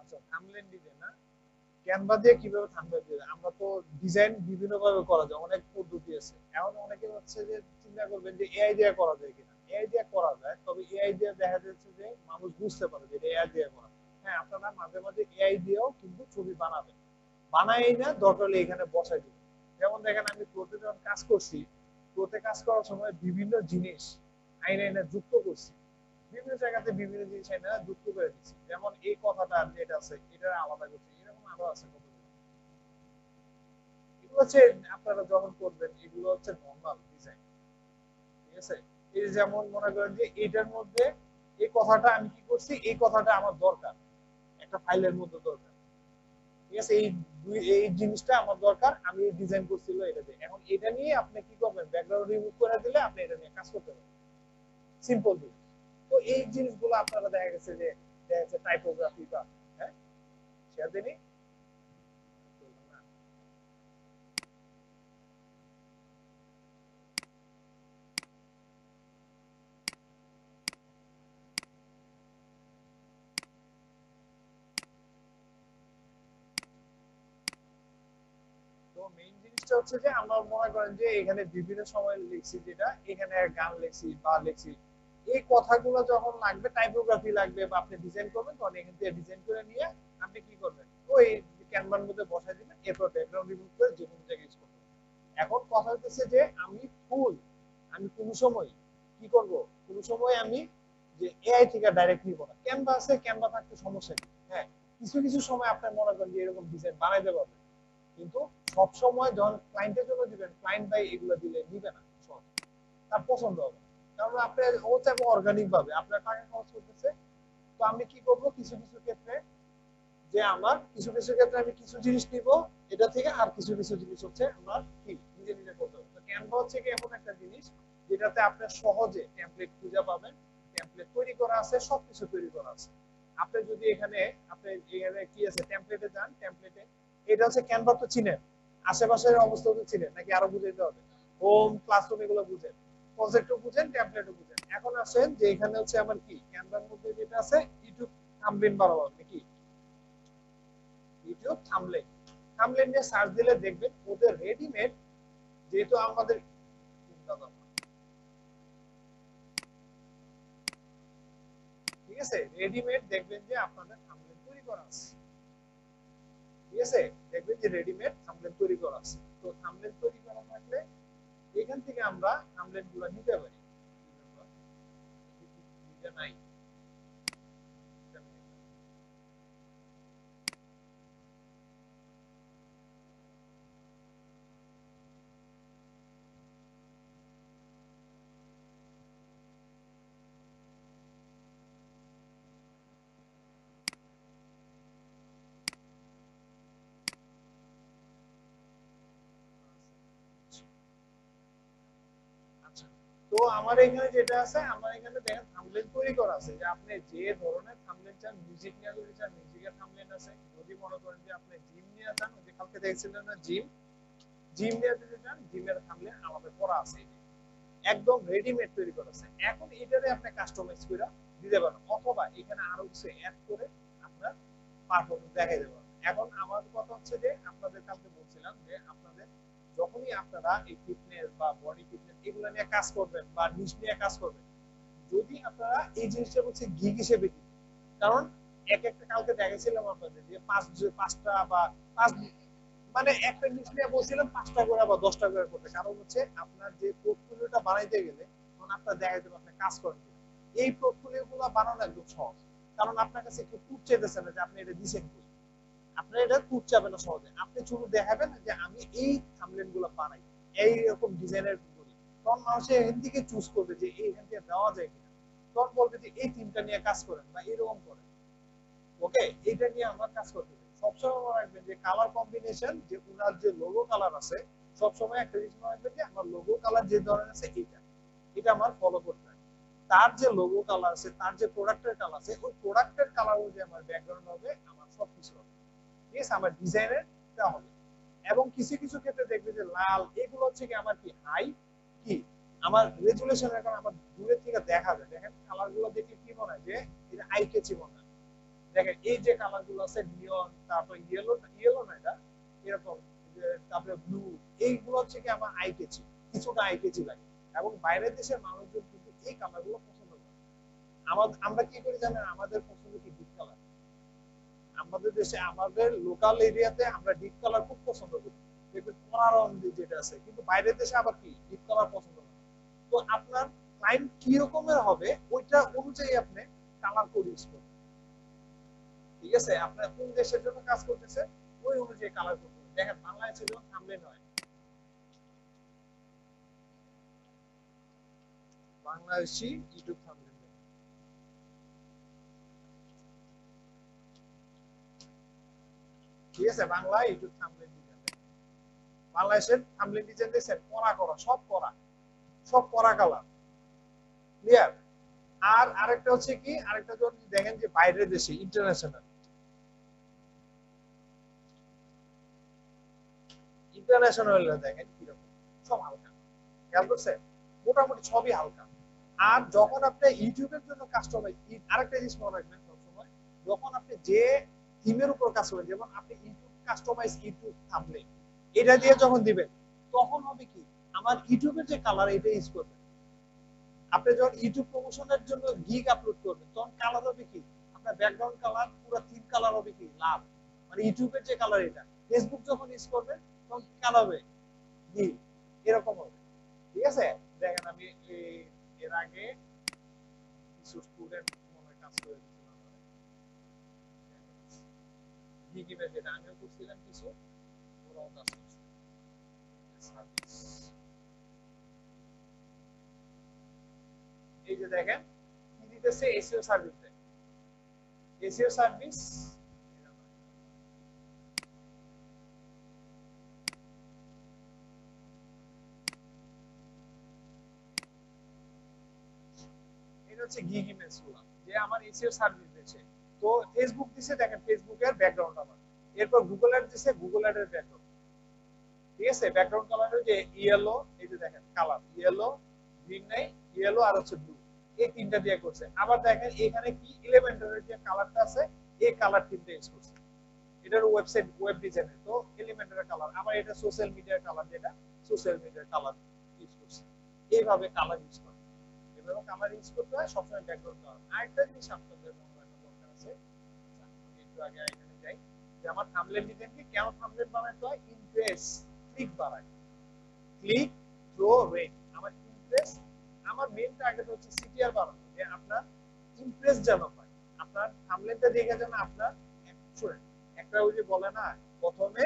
আচ্ছা, thumbnail design না, Canva দিয়ে কিভাবে থাম্বনেল দিয়ে আমরা তো ডিজাইন বিভিন্ন ভাবে করা যায়, অনেক পদ্ধতি আছে। এখন অনেকে হচ্ছে যে চিন্তা করবেন যে এআই দিয়ে করা যায় কিনা। এআই দিয়ে করা যায়, তবে এআই দিয়ে দেখা যাচ্ছে যে মানুষ বুঝতে পারে যে এটা এআই দিয়ে করা। হ্যাঁ, আপনারা মাঝে মাঝে এআই দিয়েও কিন্তু ছবি বানাবেন, বানাই না দরকার হলে এখানে বসাই দিবেন। যেমন দেখেন আমি প্রোতে যখন কাজ করছি, প্রোতে কাজ করার সময় বিভিন্ন জিনিস আইনে আইনে যুক্ত করছি, বিভিন্ন জায়গাতে বিভিন্ন জিনিস আইনে যুক্ত করে দিচ্ছি। যেমন এই কথাটা যেটা আছে এটা আলাদা করছি, এরকম আরো আছে কতগুলো। এগুলো হচ্ছে আপনারা যখন করবেন এগুলো হচ্ছে নর্মাল ডিজাইন। ঠিক আছে, এই যেমন মনে করেন যে এটার মধ্যে এই কথাটা আমি কি করছি, এই কথাটা আমার দরকার একটা ফাইলের মধ্যে দরকার। ঠিক আছে, এই জিনিসটা আমার দরকার, আমি ডিজাইন করছিল এটা দিয়ে। এখন এটা নিয়ে আপনি কি করবেন, ব্যাকগ্রাউন্ড রিমুভ করে দিলে আপনি এটা নিয়ে কাজ করতে পারবেন, সিম্পল জিনিস। তো এই জিনিসগুলো আপনারা দেখা গেছে যে দেখা যাচ্ছে টাইপোগ্রাফি বা হ্যাঁ শেয়ার দিনই। তো মেইন জিনিসটা হচ্ছে যে আমরা মনে করেন যে এখানে বিভিন্ন সময় লিখছি, যেটা এখানে গান লিখছি বা লিখছি, এই কথাগুলো যখন লাগবে টাইপোগ্রাফি লাগবে বা আপনি ডিজাইন করবেন, তখন এখান থেকে ডিজাইন করে নিয়ে আপনি কি করবেন, ওই ক্যানভার মধ্যে বসাই দিবেন, এরপর ব্যাকগ্রাউন্ড রিমুভ করে যে কোনো জায়গায় ইউজ করবেন। এখন কথা হচ্ছে যে আমি কোনো সময় কি করব, কোনো সময় আমি যে এআই থেকে ডাইরেক্ট নিব না, ক্যানভা আছে, ক্যানভা থাকতে সমস্যা নেই। হ্যাঁ, কিছু কিছু সময় আপনি মনে করেন যে এরকম ডিজাইন বানাইতে পারবেন, কিন্তু সব সময় যখন ক্লায়েন্টের জন্য দিবেন, ক্লায়েন্ট ভাই এগুলো দিলে নিবে না, সহজ তার পছন্দ হবে না। কারণ আপনি ও চাইবে অর্গানিক ভাবে আপনার টাকা খরচ করতেছে। তো আমি কি করব, কিছু কিছু ক্ষেত্রে যে আমার কিছু কিছু ক্ষেত্রে আমি কিছু জিনিস নিব এটা থেকে, আর কিছু কিছু জিনিস হচ্ছে আমার কি নিজে নিজে করতে হবে। তো ক্যানভা হচ্ছে কি এমন একটা জিনিস যেটাতে আপনি সহজে টেমপ্লেট খুঁজে পাবেন, টেমপ্লেট তৈরি করা আছে, সবকিছু তৈরি করা আছে। আপনি যদি এখানে আপনি এখানে কি আছে টেমপ্লেটে যান, টেমপ্লেটে এটা হচ্ছে ক্যানভা তো চিনেন, আশেপাশের অবস্থা তো চিনেন নাকি আরো বুঝাইতে হবে? হোম ক্লাসরুম এগুলো বুঝেন, প্রজেক্টও বুঝেন, টেমপ্লেটও বুঝেন। এখন আসেন যে এখানে হচ্ছে আমার কি ক্যানভার মধ্যে যেটা আছে ইউটিউব থাম্বনেল বানাবো নাকি, ইউটিউব থাম্বনেল। থাম্বনেল নিয়ে সার্চ দিলে দেখবেন ওদের রেডিমেড, যেহেতু আমাদের ঠিক আছে, রেডিমেড দেখবেন যে আপনাদের থাম্বনেল তৈরি করা আছে। ঠিক আছে, দেখবেন যে রেডিমেড থাম্বনেল তৈরি করা আছে। তো থাম্বনেল তৈরি করা থাকলে এখান থেকে আমরা থাম্বনেল গুলো নিতে পারি। নাই আচ্ছা, তো আমার এখানে যেটা আছে, আমার এখানে দেখেন থাম্বনেল তৈরি করা আছে, যে আপনি যে ধরনের থাম্বনেল চান, মিউজিক নিয়ে যদি চান মিউজিকের থাম্বনেল আছে, যদি মনে করেন যে আপনি জিম নিয়ে চান, ওই যে কালকে দেখছিলেন না জিম, জিম নিয়ে যদি চান জিমের থাম্বনেল আমাদের করা আছে, একদম রেডিমেড তৈরি করা আছে। এখন এটারে আপনি কাস্টমাইজ করে দিতে পারেন, অথবা এখানে আরো কিছু অ্যাড করে আপনার পারফরম্যান্স দেখাই দেবেন। এখন আমার কথা হচ্ছে যে আপনাদের কাছে বলছিলাম যে আপনাদের যখনই আপনারা এই ফিটনেস বা বডি ফিটনেস এগুলো নিয়ে কাজ করবেন বা নিশ নিয়ে কাজ করবেন, যদি আপনারা এই জিনিসটা হচ্ছে গিগ হিসেবে দিন। কারণ এক একটা কালকে দেখেছিলাম আপনাদের যে পাঁচটা বা পাঁচ মানে একটা জিনিস নিয়ে বলছিলাম 5টা করে বা 10টা করে করতে, কারণ হচ্ছে আপনার যে পোর্টফোলিওটা বানাইতে গেলে তখন আপনার দেখা যাবে আপনি কাজ করেন কিনা। এই পোর্টফোলিও গুলো বানানো একদম সহজ, কারণ আপনার কাছে কেউ টুট চাইতেছে না যে আপনি এটা দিচ্ছেন কি, আপনার এটা টুট চাবে না সহজে। আপনি শুধু দেখাবেন যে আমি এই থাম্বনেল গুলো বানাই, এইরকম ডিজাইনের করি, তখন মানুষ এখান থেকে চুজ করবে যে এইখান থেকে দেওয়া যায় কিনা। তখন বলবে যে এই থিমটা নিয়ে কাজ করেন বা এরকম করেন। ওকে, এটা নিয়ে আমরা কাজ করতে হবে। সবসময় মনে রাখবেন যে কালার কম্বিনেশন, যে উনার যে লোগো কালার আছে, সবসময় একটা জিনিস মনে রাখবেন যে আমার লোগো কালার যে ধরনের আছে এটা এটা আমার ফলো করতে হবে। তার যে লোগো কালার আছে, তার যে প্রোডাক্টের কালার আছে, ওই প্রোডাক্টের কালার অনুযায়ী আমার ব্যাকগ্রাউন্ড হবে, আমার সবকিছু হবে। ঠিক আছে, আমার ডিজাইনের হবে। এবং কিছু কিছু ক্ষেত্রে দেখবে যে লাল এগুলো হচ্ছে কি আমার কি হাই কি আমার রেজুলেশনের কারণে আমার দূরের থেকে দেখা যায়, দেখেন কালার গুলো দেখে কি মনে হয় যে এটা আই ক্যাচি মনে হয়। দেখেন এই যে কালার গুলো আছে নিয়ন, তারপর ইয়েলো, ইয়েলো না এটা এরকম, তারপরে ব্লু, এইগুলো হচ্ছে কি আমার আই কেচি, কিছুটা আই কেচি লাগে, এবং বাইরের দেশের মানুষজন কিন্তু এই কালার গুলো পছন্দ করে। আমরা কি করি জানেন, আমাদের পছন্দ কি ডিপ কালার। আমাদের দেশে আমাদের লোকাল এরিয়াতে আমরা ডিপ কালার খুব পছন্দ করি, দেখবেন কড়া রং যেটা আছে, কিন্তু বাইরের দেশে আবার কি ডিপ কালার পছন্দ করে। তো আপনার ক্লায়েন্ট কি রকমের হবে ওইটা অনুযায়ী আপনি কালার কোড ইউজ করবেন। ঠিক আছে, আপনার কোন দেশের জন্য কাজ করতেছে ওই অনুযায়ী কালার কোড করবেন। দেখেন বাংলাদেশে যখন থাম্বনেল হয়, বাংলাদেশি ইউটিউব থাম্বনেল, ঠিক আছে, বাংলা ইউটিউব থাম্বনেল ডিজাইন, বাংলাদেশের থাম্বনেল ডিজাইন দেখছেন কড়া করা, সব কড়া, সব কড়া কালার, ক্লিয়ার। আর আরেকটা হচ্ছে কি, আরেকটা যদি দেখেন যে বাইরের দেশে ইন্টারন্যাশনাল, ইন্টারন্যাশনাল দেখেন কিরকম, সব হালকা, খেয়াল করছেন, মোটামুটি সবই হালকা। আর যখন আপনি ইউটিউবের জন্য কাস্টমাইজ, আরেকটা জিনিস মনে রাখবেন সবসময়, যখন আপনি যে থিমের উপর কাজ করবেন, যেমন আপনি ইউটিউব কাস্টমাইজ ইউটিউব থাম্বনেল এটা দিয়ে যখন দিবেন, তখন হবে কি আমার ইউটিউবের যে কালার এটা ইউজ করবেন। আপনি যখন ইউটিউব প্রমোশনের জন্য গিগ আপলোড করবেন, তখন কালার হবে কি আপনার ব্যাকগ্রাউন্ড কালার, পুরো থিম কালার হবে কি লাল, মানে ইউটিউবের যে কালার এটা। ফেসবুক যখন ইউজ করবেন তখন কি কালার হবে, নীল, এরকম হবে। ঠিক আছে, দেখেন আমি এর আগে কিছু স্টুডেন্ট মনে হয় কাজ করে দিয়েছিলাম, গিগ ইমেজ যেটা আমিও করছিলাম কিছু, ওরাও কাজ করছে সার্ভিস। এই যে দেখেন কি দিতেছে, এসইও সার্ভিস দেয়, এসইও সার্ভিস, এটা হচ্ছে গিগ ইমেজ গুলো যে আমার এসইও সার্ভিস দিচ্ছে। তো ফেসবুক দিছে, দেখেন ফেসবুকের ব্যাকগ্রাউন্ড আমার, এরপর গুগল অ্যাড দিছে, গুগল অ্যাড এর ব্যাকগ্রাউন্ড, ঠিক আছে, ব্যাকগ্রাউন্ড কালার যে ইয়েলো, এই যে দেখেন কালার ইয়েলো, গ্রিন নাই, ইয়েলো আর হচ্ছে ব্লু, এই তিনটা দিয়ে করছে। আবার দেখেন এখানে কি এলিমেন্টারের যে কালারটা আছে এই কালার তিনটা ইউজ করছে, এটার ওয়েবসাইট ওয়েব ডিজাইনের, তো এলিমেন্টারের কালার। আবার এটা সোশ্যাল মিডিয়ার কালার, যেটা সোশ্যাল মিডিয়ার কালার ইউজ করছে। এইভাবে কালার ইউজ করে, এভাবে কালার ইউজ করতে হয় সবসময় ব্যাকগ্রাউন্ড কালার। আরেকটা জিনিস আপনাদের মনে রাখা দরকার আছে, আমি একটু আগে এখানে যাই, যে আমার থাম্বনেল ডিজাইনকে কেন থাম্বনেল বানাতে হয়, ইমপ্রেস, ক্লিক বাড়ায়, ক্লিক থ্রো রেট, আমার ইমপ্রেস, আমার মেইন টার্গেট হচ্ছে সিটিআর বাড়ানো, যে আপনার ইমপ্রেস যেন হয়, আপনার থাম্বনেলটা দেখে যেন আপনার শুনেন, একটা ওই যে বলে না প্রথমে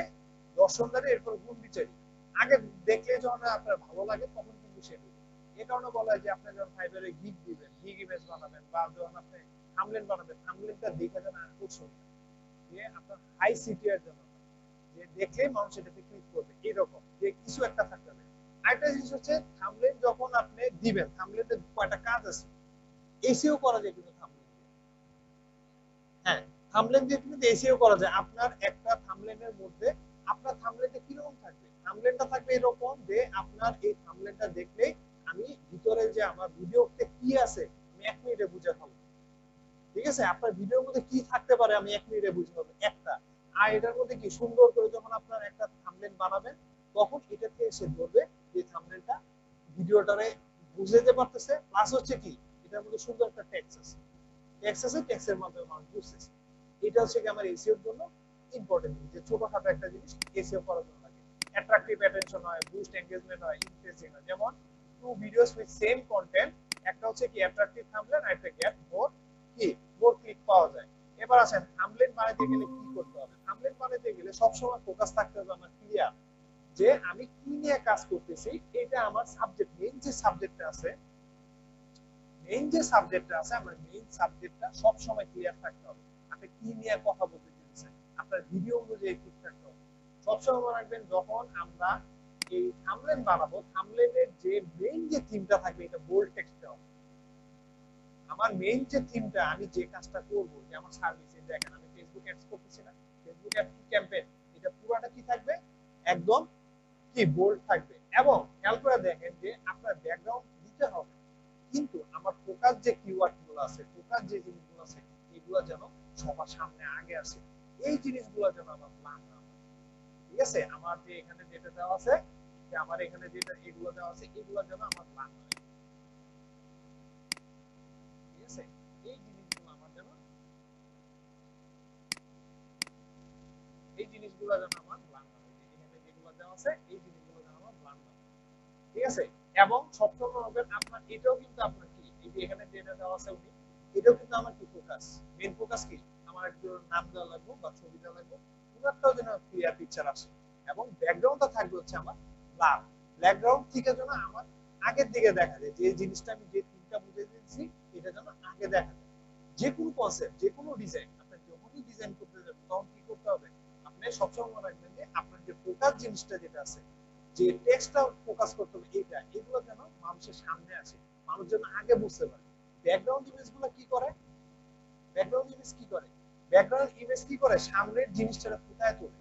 দর্শনদারি এরপর গুণ বিচারি, আগে দেখলে যখন আপনার ভালো লাগে তখন কিন্তু সে দিবে। এই কারণে বলা হয় যে আপনি যখন ফাইবারে গিগ দিবেন, গিগ ইমেজ বানাবেন, বা যখন আপনি থাম্বনেল বানাবেন, থাম্বনেলটা দেখে যেন আকর্ষণ, যে আপনার হাই সিটিআর জন্য, যে দেখলে মানুষ এটাতে ক্লিক করবে, এরকম যে কিছু একটা থাকতে হবে। আরেকটা জিনিস হচ্ছে থাম্বনেল যখন আপনি দিবেন, থাম্বনেলের কয়টা কাজ আছে, এসইও করা যায় কিন্তু থাম্বনেল দিয়ে। হ্যাঁ, থাম্বনেল দিয়ে কিন্তু এসইও করা যায়। আপনার একটা থাম্বনেলের মধ্যে আপনার থাম্বনেলটা কিরকম থাকবে, থাম্বনেলটা থাকবে এরকম যে আপনার এই থাম্বনেলটা দেখলেই আমি ভিতরে যে আমার ভিডিওতে কি আছে আমি 1 মিনিটে বুঝে ফেলবো। ঠিক আছে, আপনার ভিডিওর মধ্যে কি থাকতে পারে আমি 1 মিনিটে বুঝে ফেলবো একটা। আর এটার মধ্যে কি সুন্দর করে যখন আপনার একটা থাম্বনেল বানাবেন, তখন এটা থেকে সে ধরবে যে থাম্বনেলটা ভিডিওটারে বুঝতে পারতেছে, প্লাস হচ্ছে কি এটার মধ্যে সুন্দর একটা টেক্সট আছে, টেক্সট আছে, টেক্সটের মাধ্যমে মানুষ বুঝতেছে। এটা হচ্ছে কি আমার এসইও এর জন্য ইম্পর্টেন্ট, যে ছোটখাটো একটা জিনিস এসইও করার জন্য লাগে, অ্যাট্রাকটিভ অ্যাটেনশন হয়, বুস্ট এনগেজমেন্ট হয়, ইন্টারেস্টিং হয়। যেমন two videos with same content, একটা হচ্ছে কি অ্যাট্রাকটিভ থাম্বনেল, আর একটা গেট মোর কি মোর ক্লিক পাওয়া যায়। এবার আসেন থাম্বনেল বানাতে গেলে কি করতে হবে, থাম্বনেল বানাতে গেলে সবসময় ফোকাস থাকতে হবে আমার ক্লিয়ার, যে আমি কি নিয়ে কাজ করতেছি, এটা আমার সাবজেক্ট, মেইন যে সাবজেক্টটা আছে, মেইন যে সাবজেক্টটা আছে আমার মেইন সাবজেক্টটা সব সময় ক্লিয়ার থাকতে হবে। আপনি কি নিয়ে কথা বলতে চাইছেন, আপনার ভিডিও অনুযায়ী ঠিক থাকতে হবে। সবসময় মনে রাখবেন যখন আমরা এই থাম্বনেল বানাবো, থাম্বনেলের যে মেইন যে থিমটা থাকবে এটা বোল্ড টেক্সটে হবে। আমার মেইন যে থিমটা, আমি যে কাজটা করব, যে আমার সার্ভিসে দেখেন আমি ফেসবুক অ্যাডস করতেছি না, ফেসবুক অ্যাড ক্যাম্পেইন, এটা পুরোটা কি থাকবে, একদম কি বোল্ড থাকবে। এবং খেয়াল করে দেখেন যে আপনার ব্যাকগ্রাউন্ড দিতে হবে, কিন্তু আমার ফোকাস যে কিওয়ার্ড গুলো আছে, ফোকাস যে জিনিসগুলো আছে এগুলো যেন সবার সামনে আগে আসে, এই জিনিসগুলো যেন আমার প্ল্যান না হয়। ঠিক আছে, আমার যে এখানে যেটা দেওয়া আছে, যে আমার এখানে যেটা এগুলো দেওয়া আছে, এগুলো যেন আমার প্ল্যান হয়। ঠিক আছে, এই জিনিসগুলো আমার যেন, এই জিনিসগুলো যেন আমার প্ল্যান হয়, এখানে যেগুলো দেওয়া আছে এই জিনিসগুলো যেন আমার প্ল্যান হয়। ঠিক আছে, এবং সবসময় হবে আপনার এটাও কিন্তু আপনার কি, এই যে এখানে যেটা দেওয়া আছে উনি, এটাও কিন্তু আমার কি ফোকাস, মেইন ফোকাস কি, আমার একজন নাম দেওয়া লাগবে বা ছবি দেওয়া লাগবে, পুরোটাও যেন ক্লিয়ার পিকচার আসে। এবং ব্যাকগ্রাউন্ডটা থাকবে হচ্ছে আমার ব্লার, ব্যাকগ্রাউন্ড থেকে যেন আমার আগের দিকে দেখা যায়, যে জিনিসটা আমি যে থিমটা বুঝে দিয়েছি এটা যেন আগে দেখা যায়। যে কোনো কনসেপ্ট, যে কোনো ডিজাইন আপনি যখনই ডিজাইন করতে যাবেন তখন কি করতে হবে, আপনি সবসময় মনে রাখবেন যে আপনার যে ফোকাস জিনিসটা যেটা আছে, যে টেক্সটটা ফোকাস করতে হবে, এইটা এগুলো যেন মানুষের সামনে আসে, মানুষ যেন আগে বুঝতে পারে। ব্যাকগ্রাউন্ড ইমেজগুলো কি করে, ব্যাকগ্রাউন্ড ইমেজ কি করে, ব্যাকগ্রাউন্ড ইমেজ কি করে, সামনের জিনিসটা ফুটায় তোলে।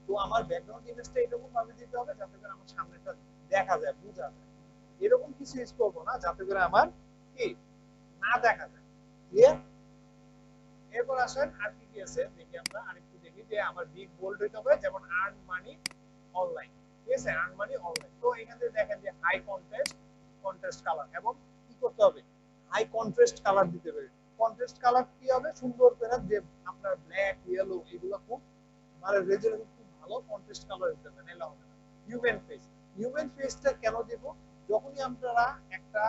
তো আমার ব্যাকগ্রাউন্ড ইমেজটা এরকম ভাবে দিতে হবে যাতে করে আমার সামনেটা দেখা যায়, বোঝা যায়। এরকম কিছু ইউজ করবো না যাতে করে আমার কি না দেখা যায়। ক্লিয়ার? এরপর আসেন আর কি কি আছে দেখি, আমরা আরেকটু দেখি যে আমার বিগ বোল্ড হইতে হবে, যেমন আর্ন মানি অনলাইন। ঠিক আছে, আর্ন মানি অনলাইন। তো এখানে দেখেন যে হাই কন্ট্রাস্ট, কন্ট্রাস্ট কালার, এবং কি করতে হবে, হাই কন্ট্রাস্ট কালার দিতে হবে। কন্ট্রাস্ট কালার কি হবে, সুন্দর করে যে আপনার ব্ল্যাক ইয়েলো এগুলো খুব মানে রেজোলিউশন খুব ভালো কন্ট্রাস্ট কালার দিতে হবে, নাহলে হবে না। হিউম্যান ফেস, হিউম্যান ফেসটা কেন দেব, যখনই আপনারা একটা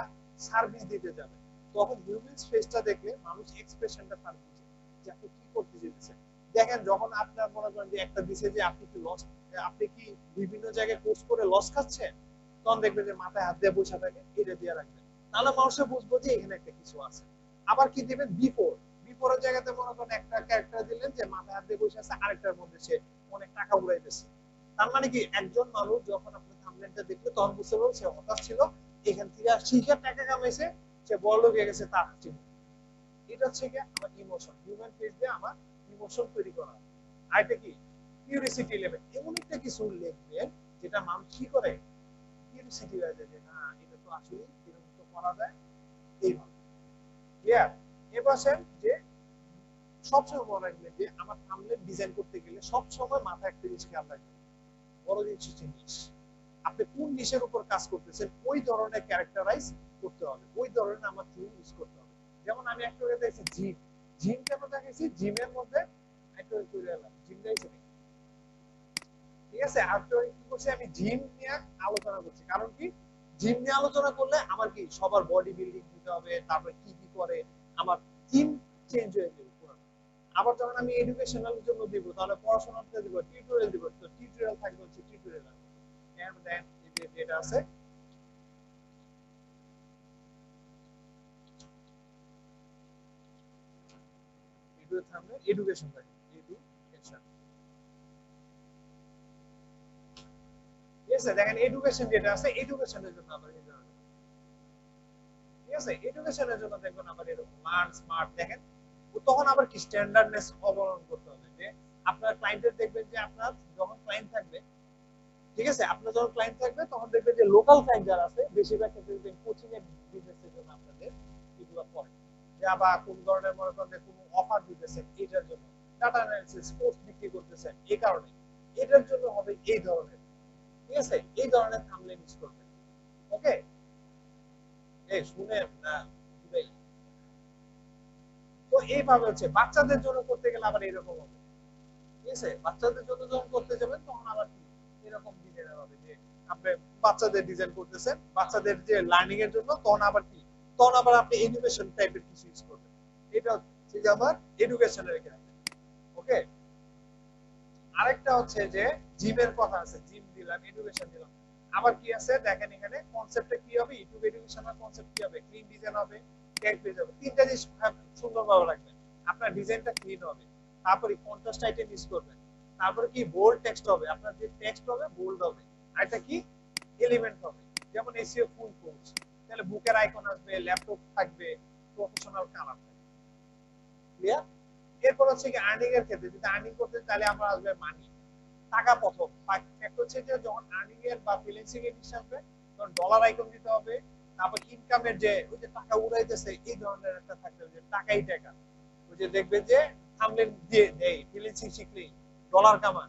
সার্ভিস দিতে যাবেন তখন হিউম্যান ফেসটা দেখলে মানুষ এক্সপ্রেশনটা তার বুঝে যে আপনি কি করতে যেতেছেন। দেখেন যখন আপনার মনে করেন যে একটা দিছে যে আপনি কি লস, আপনি কি বিভিন্ন জায়গায় কোর্স করে লস খাচ্ছেন, তখন দেখবেন যে মাথায় হাত দিয়ে বসে থাকে, এটা দিয়ে রাখবেন, তাহলে মানুষের বুঝবো যে এখানে একটা কিছু আছে। আবার কি দিবেন, বিফোর, বিফোরের জায়গাতে মনে করেন একটা ক্যারেক্টার দিলেন যে মাথায় হাত দিয়ে বসে আছে, আরেকটার মধ্যে সে অনেক টাকা উড়াইতেছে। তার মানে কি, একজন মানুষ যখন আপনি থাম্বনেলটা দেখবে তখন বুঝতে পারবে সে হতাশ ছিল, এখান থেকে শিখে টাকা কামাইছে, সে বড়লোক হয়ে গেছে তার হাসি মুখে। এটা হচ্ছে কি আমার ইমোশন, হিউম্যান ফেস দিয়ে আমার ইমোশন তৈরি করা। আর এটা কি, কিউরিসিটি লেভেল, এমন একটা কিছু লিখবেন যেটা মানুষ কি করে, কিউরিসিটি হয়ে যায় যে না এটা তো আসলে এরকম তো করা যায়, এইভাবে। ক্লিয়ার? এবার আসেন যে সবসময় মনে রাখবেন যে আমার থাম্বনেল ডিজাইন করতে গেলে সবসময় মাথায় একটা জিনিস খেয়াল রাখবেন, বড় জিনিস, আপনি কোন নিশের উপর কাজ করতেছেন ওই ধরনের ক্যারেক্টারাইজ করতে হবে, ওই ধরনের আমার থিম ইউজ করতে হবে। যেমন আমি একটা দেখছি জিম, জিম কেন দেখাইছি, জিমের মধ্যে একটা করে এলাম জিম গাইছে, ঠিক আছে, আর তো কি করছি আমি জিম নিয়ে আলোচনা করছি, কারণ কি, জিম নিয়ে আলোচনা করলে আমার কি সবার বডি বিল্ডিং দিতে হবে, তারপরে কি কি করে আমার থিম চেঞ্জ হয়ে যাবে পুরো। আবার যখন আমি এডুকেশনাল জন্য দিব তাহলে পড়াশোনাতে দিব, টিউটোরিয়াল দিব, তো টিউটোরিয়াল থাকবে হচ্ছে টিউটোরিয়াল, এন্ড দেন এই যে যেটা আছে ভিডিও থামলে এডুকেশন থাকে, এডুকেশন। ঠিক আছে, দেখেন এডুকেশন যেটা আছে এডুকেশনের জন্য আবার এই ধরনের, ঠিক আছে, এডুকেশনের জন্য দেখবেন আবার এরকম লার্ন স্মার্ট দেখেন। তখন আবার কি স্ট্যান্ডার্ডনেস অবলম্বন করতে হবে, যে আপনার ক্লায়েন্টের দেখবেন যে আপনার যখন ক্লায়েন্ট থাকবে, ঠিক আছে, আপনার যখন ক্লায়েন্ট থাকবে তখন দেখবেন যে লোকাল ক্লায়েন্ট যারা আছে বেশিরভাগ ক্ষেত্রে দেখবেন কোচিং এর বিজনেসের জন্য আপনাদের এগুলো করে, যে আবার কোন ধরনের মনে করেন যে কোনো অফার দিতেছেন এটার জন্য, ডাটা অ্যানালিসিস কোর্স বিক্রি করতেছেন এই কারণে, এটার জন্য হবে এই ধরনের, ঠিক আছে, এই ধরনের থাম্বনেল ইউজ করবেন। ওকে, এই শুনেন না বুঝাই। তো এইভাবে হচ্ছে বাচ্চাদের জন্য করতে গেলে আবার এরকম হবে, ঠিক আছে, বাচ্চাদের জন্য যখন করতে যাবেন তখন আবার কি এরকম ডিজাইন হবে যে আপনি বাচ্চাদের ডিজাইন করতেছেন বাচ্চাদের যে লার্নিং এর জন্য, তখন আবার কি, তখন আবার আপনি এডুকেশন টাইপের কিছু ইউজ করবেন। এটা হচ্ছে যে আমার এডুকেশনের ক্ষেত্রে। ওকে, আরেকটা হচ্ছে যে জিমের কথা আছে, জিম দিলাম, এডুকেশন দিলাম, আবার কি আছে দেখেন এখানে কনসেপ্টটা কি হবে, ইউটিউব এডুকেশনাল কনসেপ্ট কি হবে, ক্লিন ডিজাইন হবে, ট্যাগ পেজ হবে, তিনটা জিনিস সুন্দরভাবে রাখবেন, আপনার ডিজাইনটা ক্লিন হবে, তারপরে কন্ট্রাস্ট আইটেম ইউজ করবেন, তারপরে কি বোল্ড টেক্সট হবে, আপনার যে টেক্সট হবে বোল্ড হবে, আর এটা কি এলিমেন্ট হবে, যেমন এসইও ফুল কোর্স, তাহলে বুকের আইকন আসবে, ল্যাপটপ থাকবে, প্রফেশনাল কালার থাকবে। ক্লিয়ার? এরপর হচ্ছে কি আর্নিং এর ক্ষেত্রে, যদি আর্নিং করতে তাহলে আমরা আসবে মানি, টাকা প্রথম ফ্যাক্ট হচ্ছে যে যখন আর্নিং এর বা ফ্রিল্যান্সিং এর হিসাব হবে তখন ডলার আইকন দিতে হবে, তারপর ইনকামের যে ওই যে টাকা উড়াইতেছে এই ধরনের একটা থাকতে হবে যে টাকাই টাকা, ওই যে দেখবেন যে থাম্বনেল দিয়ে দেয়, ফ্রিল্যান্সিং শিখলেই ডলার কামান,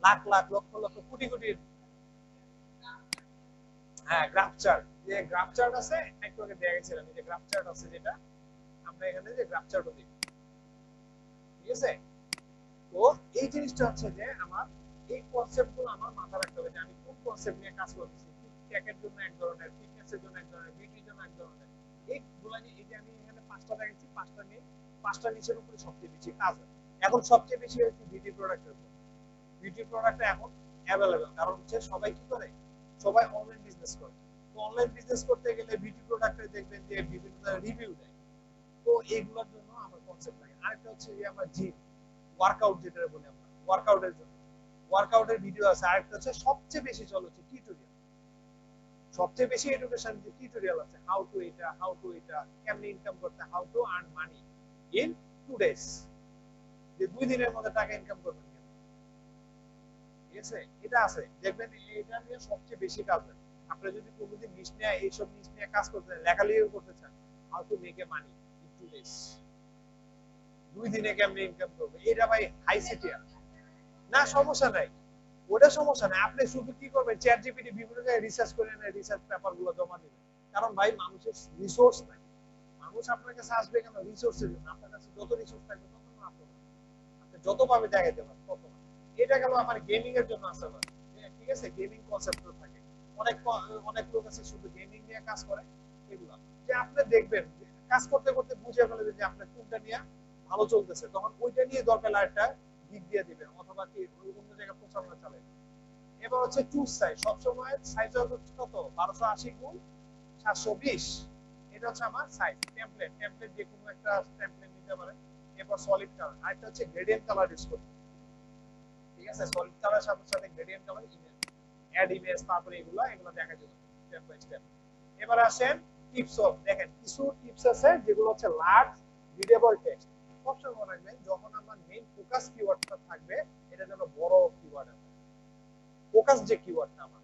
লাখ লাখ লক্ষ লক্ষ কোটি কোটি। হ্যাঁ, গ্রাফ চার্ট, যে গ্রাফ চার্ট আছে একটু আগে দেখাইছিলাম, এই যে গ্রাফ চার্ট আছে যেটা আমরা এখানে যে গ্রাফ চার্টও দিই, ঠিক আছে। তো এই জিনিসটা হচ্ছে যে আমার এই কনসেপ্টগুলো আমার মাথায় রাখতে হবে যে আমি কোন কনসেপ্ট নিয়ে কাজ করতেছি। টেকের জন্য এক ধরনের, ফিটনেসের জন্য এক ধরনের, বিউটির জন্য এক ধরনের। এইগুলা নিয়ে, এই যে আমি এখানে পাঁচটা দেখাচ্ছি, পাঁচটা নিয়ে, পাঁচটা নিচের উপরে সবচেয়ে বেশি কাজ হয়। এখন সবচেয়ে বেশি হচ্ছে বিউটি প্রোডাক্টের উপর। বিউটি প্রোডাক্ট এখন অ্যাভেলেবেল, কারণ হচ্ছে সবাই কি করে, সবাই অনলাইন বিজনেস করে। তো অনলাইন বিজনেস করতে গেলে বিউটি প্রোডাক্টে দেখবেন যে বিভিন্ন রিভিউ দেয়। তো এইগুলোর জন্য আমার কনসেপ্ট লাগে। আরেকটা হচ্ছে যে আমার জিম ওয়ার্কআউট, যেটা বলি আমরা ওয়ার্কআউটের জন্য ওয়ার্কআউটের ভিডিও আছে। আরেকটা হচ্ছে সবচেয়ে বেশি চলে হচ্ছে টিউটোরিয়াল, সবচেয়ে বেশি এডুকেশন যে টিউটোরিয়াল আছে, হাউ টু এটা কেমনে ইনকাম করতে, how to earn money in 2 days, যে 2 দিনের মধ্যে টাকা ইনকাম করবেন, ঠিক আছে। এটা আছে, দেখবেন এটা নিয়ে সবচেয়ে বেশি কাজ হয়। আপনি যদি কোনোদিন নিশ নিয়ে এইসব নিশ নিয়ে কাজ করতে চান, লেখালেখি করতে চান, how to make a money in 2 days, 2 দিনে কেমনে ইনকাম করবে, এটা ভাই হাই সিটিয়ার না, সমস্যা নাই, ওটা সমস্যা নাই। আপনি শুধু কি করবেন, চ্যাট জিপিটি বিভিন্ন জায়গায় রিসার্চ করে এনে রিসার্চ পেপার গুলো জমা দিবেন। কারণ ভাই মানুষের রিসোর্স নাই, মানুষ আপনার কাছে আসবে কেন, রিসোর্সের জন্য। আপনার কাছে যত রিসোর্স থাকবে তত না, আপনি যত পাবে দেখাইতে পারেন তত না। এটা গেল আমার গেমিং এর জন্য আসতে পারে, ঠিক আছে, গেমিং কনসেপ্ট থাকে। অনেক অনেক লোক আছে শুধু গেমিং নিয়ে কাজ করে। এগুলা যে আপনি দেখবেন কাজ করতে করতে বুঝে ফেলে যে আপনার কোনটা নিয়ে ভালো চলতেছে, তখন ওইটা নিয়ে দরকার আরেকটা দিক দিয়ে দিবেন, অথবা কি অন্য জায়গায় প্রচারণা চালাবেন। এবার হচ্ছে চুজ সাইজ, সবসময় সাইজ হচ্ছে কত, 1280 গুণ 720, এটা হচ্ছে আমার সাইজ। টেমপ্লেট, টেমপ্লেট যে কোনো একটা টেমপ্লেট নিতে পারেন। এরপর সলিড কালার, আরেকটা হচ্ছে গ্রেডিয়েন্ট কালার ইউজ করতে, ঠিক আছে। সলিড কালার সাথে সাথে gradient colour, image, add image, তারপরে এগুলা দেখা যাবে স্টেপ বাই স্টেপ। এবার আসেন টিপস অফ, দেখেন কিছু টিপস আছে যেগুলো হচ্ছে লার্জ রিডেবল টেক্সট। সবসময় মনে রাখবেন যখন আমার মেইন ফোকাস কিওয়ার্ডটা থাকবে, এটা যেন বড় কিওয়ার্ড হবে, ফোকাস যে কিওয়ার্ডটা আমার,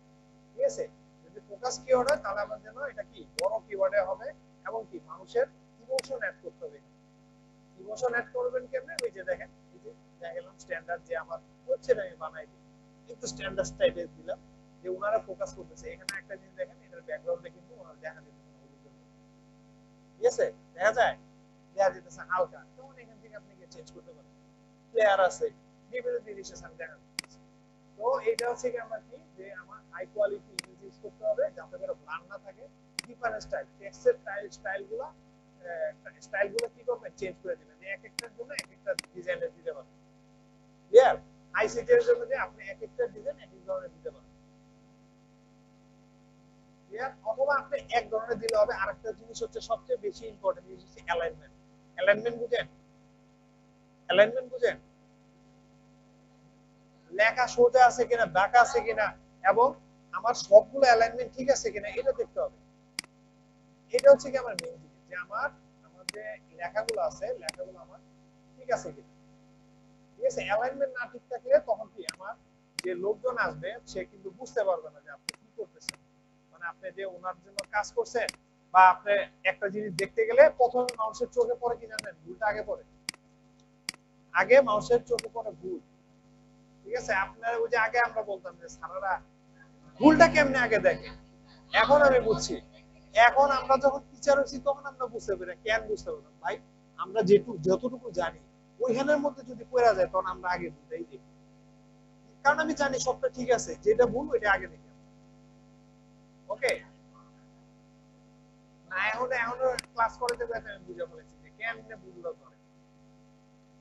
ঠিক আছে। যদি ফোকাস কিওয়ার্ড হয় তাহলে আমার যেন এটা কি বড় কিওয়ার্ডে হবে, এবং কি মানুষের ইমোশন অ্যাড করতে হবে। ইমোশন অ্যাড করবেন কেমনে, ওই যে দেখেন, এই যে দেখালাম স্ট্যান্ডার্ড যে আমার ওয়েবসাইট আমি বানাই দিই, কিন্তু স্ট্যান্ডার্ড টাইপে দিলাম যে ওনারা ফোকাস করতেছে। এখানে একটা জিনিস দেখেন, এটার ব্যাকগ্রাউন্ডে কিন্তু ওনারা দেখা যেতেছে না, ঠিক আছে, দেখা যায়, দেখা যেতেছে হালকা, তখন এখান থেকে আপনি চেঞ্জ করতে পারেন। প্লেয়ার আছে, বিভিন্ন জিনিস আছে আমি দেখা যাচ্ছে। তো এটা হচ্ছে কি আমার কি, যে আমার হাই কোয়ালিটি ইমেজ ইউজ করতে হবে যাতে করে ব্লার না থাকে। ডিফারেন্ট স্টাইল, টেক্সটের স্টাইলগুলো কি করবেন, চেঞ্জ করে দিবেন, এক একটার জন্য এক একটা ডিজাইনের দিতে পারবেন। ক্লিয়ার, হাই সিটির জন্য যে আপনি এক একটা ডিজাইন এক এক ধরনের দিতে পারবেন, ক্লিয়ার। অথবা আপনি এক ধরনের দিলে হবে। আরেকটা জিনিস হচ্ছে সবচেয়ে বেশি ইম্পর্টেন্ট জিনিস হচ্ছে অ্যালাইনমেন্ট। অ্যালাইনমেন্ট বুঝেন, অ্যালাইনমেন্ট বুঝেন, লেখা সোজা আছে কিনা, বাঁকা আছে কিনা, এবং আমার সবগুলো অ্যালাইনমেন্ট ঠিক আছে কিনা, এটা দেখতে হবে। এটা হচ্ছে কি আমার মেইন জিনিস, যে আমার যে লেখাগুলো আছে, লেখাগুলো আমার ঠিক আছে কিনা, ঠিক আছে। অ্যালাইনমেন্ট না ঠিক থাকলে তখন কি আমার যে লোকজন আসবে সে কিন্তু বুঝতে পারবে না যে আপনি কি করতেছেন, মানে আপনি যে ওনার জন্য কাজ করছেন। বা আপনি একটা জিনিস দেখতে গেলে প্রথম মানুষের চোখে পড়ে কি জানেন, ভুলটা আগে পড়ে, আগে মানুষের চোখে পড়ে ভুল, ঠিক আছে। আপনার ওই যে আগে আমরা বলতাম যে সারারা ভুলটা কেমনে আগে দেখে, এখন আমি বুঝছি। এখন আমরা যখন টিচার হচ্ছি তখন আমরা বুঝতে পারি, কেন বুঝতে পারি ভাই, আমরা যতটুকু জানি ওইখানের মধ্যে যদি পড়া যায় তখন আমরা আগে বুঝাই দেখি, কারণ আমি জানি সবটা ঠিক আছে, যেটা ভুল ওইটা আগে দেখি। ওকে, না এখনো ক্লাস করে দেবে, আমি বুঝে ফেলেছি যে কেমনে ভুলটা করে,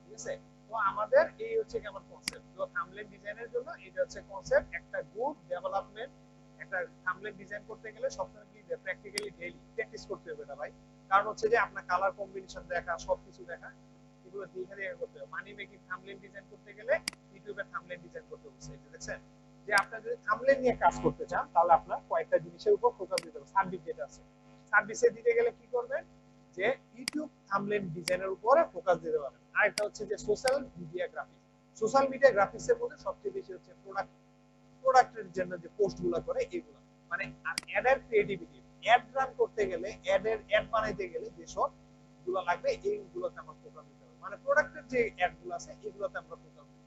ঠিক আছে। তো আমাদের এই হচ্ছে কি আমার কনসেপ্ট। তো থাম্বনেল ডিজাইনের জন্য এটা হচ্ছে কনসেপ্ট, একটা গুড ডেভেলপমেন্ট। একটা থাম্বনেল ডিজাইন করতে গেলে সবসময় কি প্র্যাকটিক্যালি ডেইলি প্র্যাকটিস করতে হবে না ভাই। কারণ হচ্ছে যে আপনার কালার কম্বিনেশন দেখা, সবকিছু দেখা, এগুলো দেখে দেখে করতে হবে। মানি মেকিং থাম্বনেল ডিজাইন করতে গেলে ইউটিউবে থাম্বনেল ডিজাইন করতে বলছে, এটা দেখছেন। যে আপনারা যদি থাম্বনেল নিয়ে কাজ করতে চান তাহলে আপনার কয়েকটা জিনিসের উপর ফোকাস দিতে হবে। সার্ভিস যেটা আছে, সার্ভিসে দিতে গেলে কি করবেন, যে ইউটিউব থাম্বনেল ডিজাইনের উপরে ফোকাস দিতে পারেন। আরেকটা হচ্ছে যে social media graphics. Social media গ্রাফিক্সের মধ্যে সবচেয়ে বেশি হচ্ছে প্রোডাক্টের জন্য যে পোস্টগুলো করে এগুলো, মানে আর অ্যাডের ক্রিয়েটিভিটি, অ্যাড রান করতে গেলে, অ্যাড বানাইতে গেলে যেসব গুলো লাগবে এইগুলোকে আমার ফোকাস দিতে হবে। মানে প্রোডাক্টের যে অ্যাড গুলো আছে এগুলোতে আমরা ফোকাস দিই।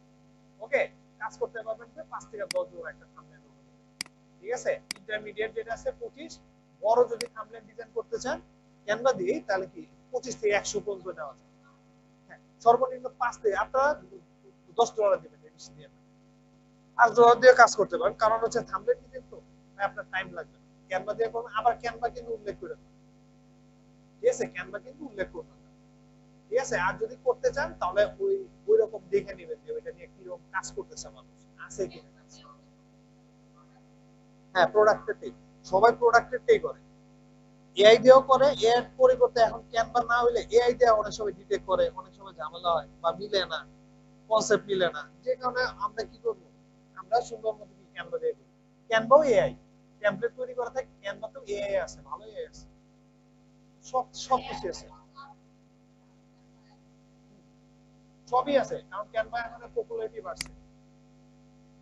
ওকে, কাজ করতে পারবেন যে 5 থেকে 10 জোড়া একটা থাম্বনেল হবে, ঠিক আছে। ইন্টারমিডিয়েট যেটা আছে 25, বড় যদি থাম্বনেল ডিজাইন করতে চান ক্যানভা দিয়ে তাহলে কি 25 থেকে 100 পর্যন্ত নেওয়া যায়। হ্যাঁ, সর্বনিম্ন 5 থেকে আপনারা 10 ডলার দিবেন, বেশি দিয়ে না। 5 ডলার দিয়ে কাজ করতে পারেন, কারণ হচ্ছে থাম্বনেল ডিজাইন তো আপনার টাইম লাগবে। ক্যানভা দিয়ে করবেন, আবার ক্যানভা কিন্তু উল্লেখ করে দেন, ঠিক আছে, ক্যানভা কিন্তু উল্লেখ করবেন, ঠিক আছে। আর যদি করতে চান তাহলে ওই রকম দেখে নেবেন যে ওইটা নিয়ে কি রকম কাজ করতেছে মানুষ, আছে কিনা। হ্যাঁ, প্রোডাক্টেরটাই, সবাই প্রোডাক্টেরটাই করে। এআই দিয়েও করে, এর পরিবর্তে এখন ক্যানভা না হইলে এআই দিয়ে অনেক সময় ডিটেক্ট করে, অনেক সময় ঝামেলা হয় বা মিলে না, কনসেপ্ট মিলে না, যে কারণে আমরা কি করব, আমরা সুন্দর মতো কি ক্যানভা দিয়ে করি। ক্যানভাও এআই, টেমপ্লেট তৈরি করা থাকে, ক্যানভা তো এআই আছে, ভালো এআই আছে, সব কিছু আছে, সবই আছে, কারণ ক্যানভা এখন পপুলারিটি বাড়ছে।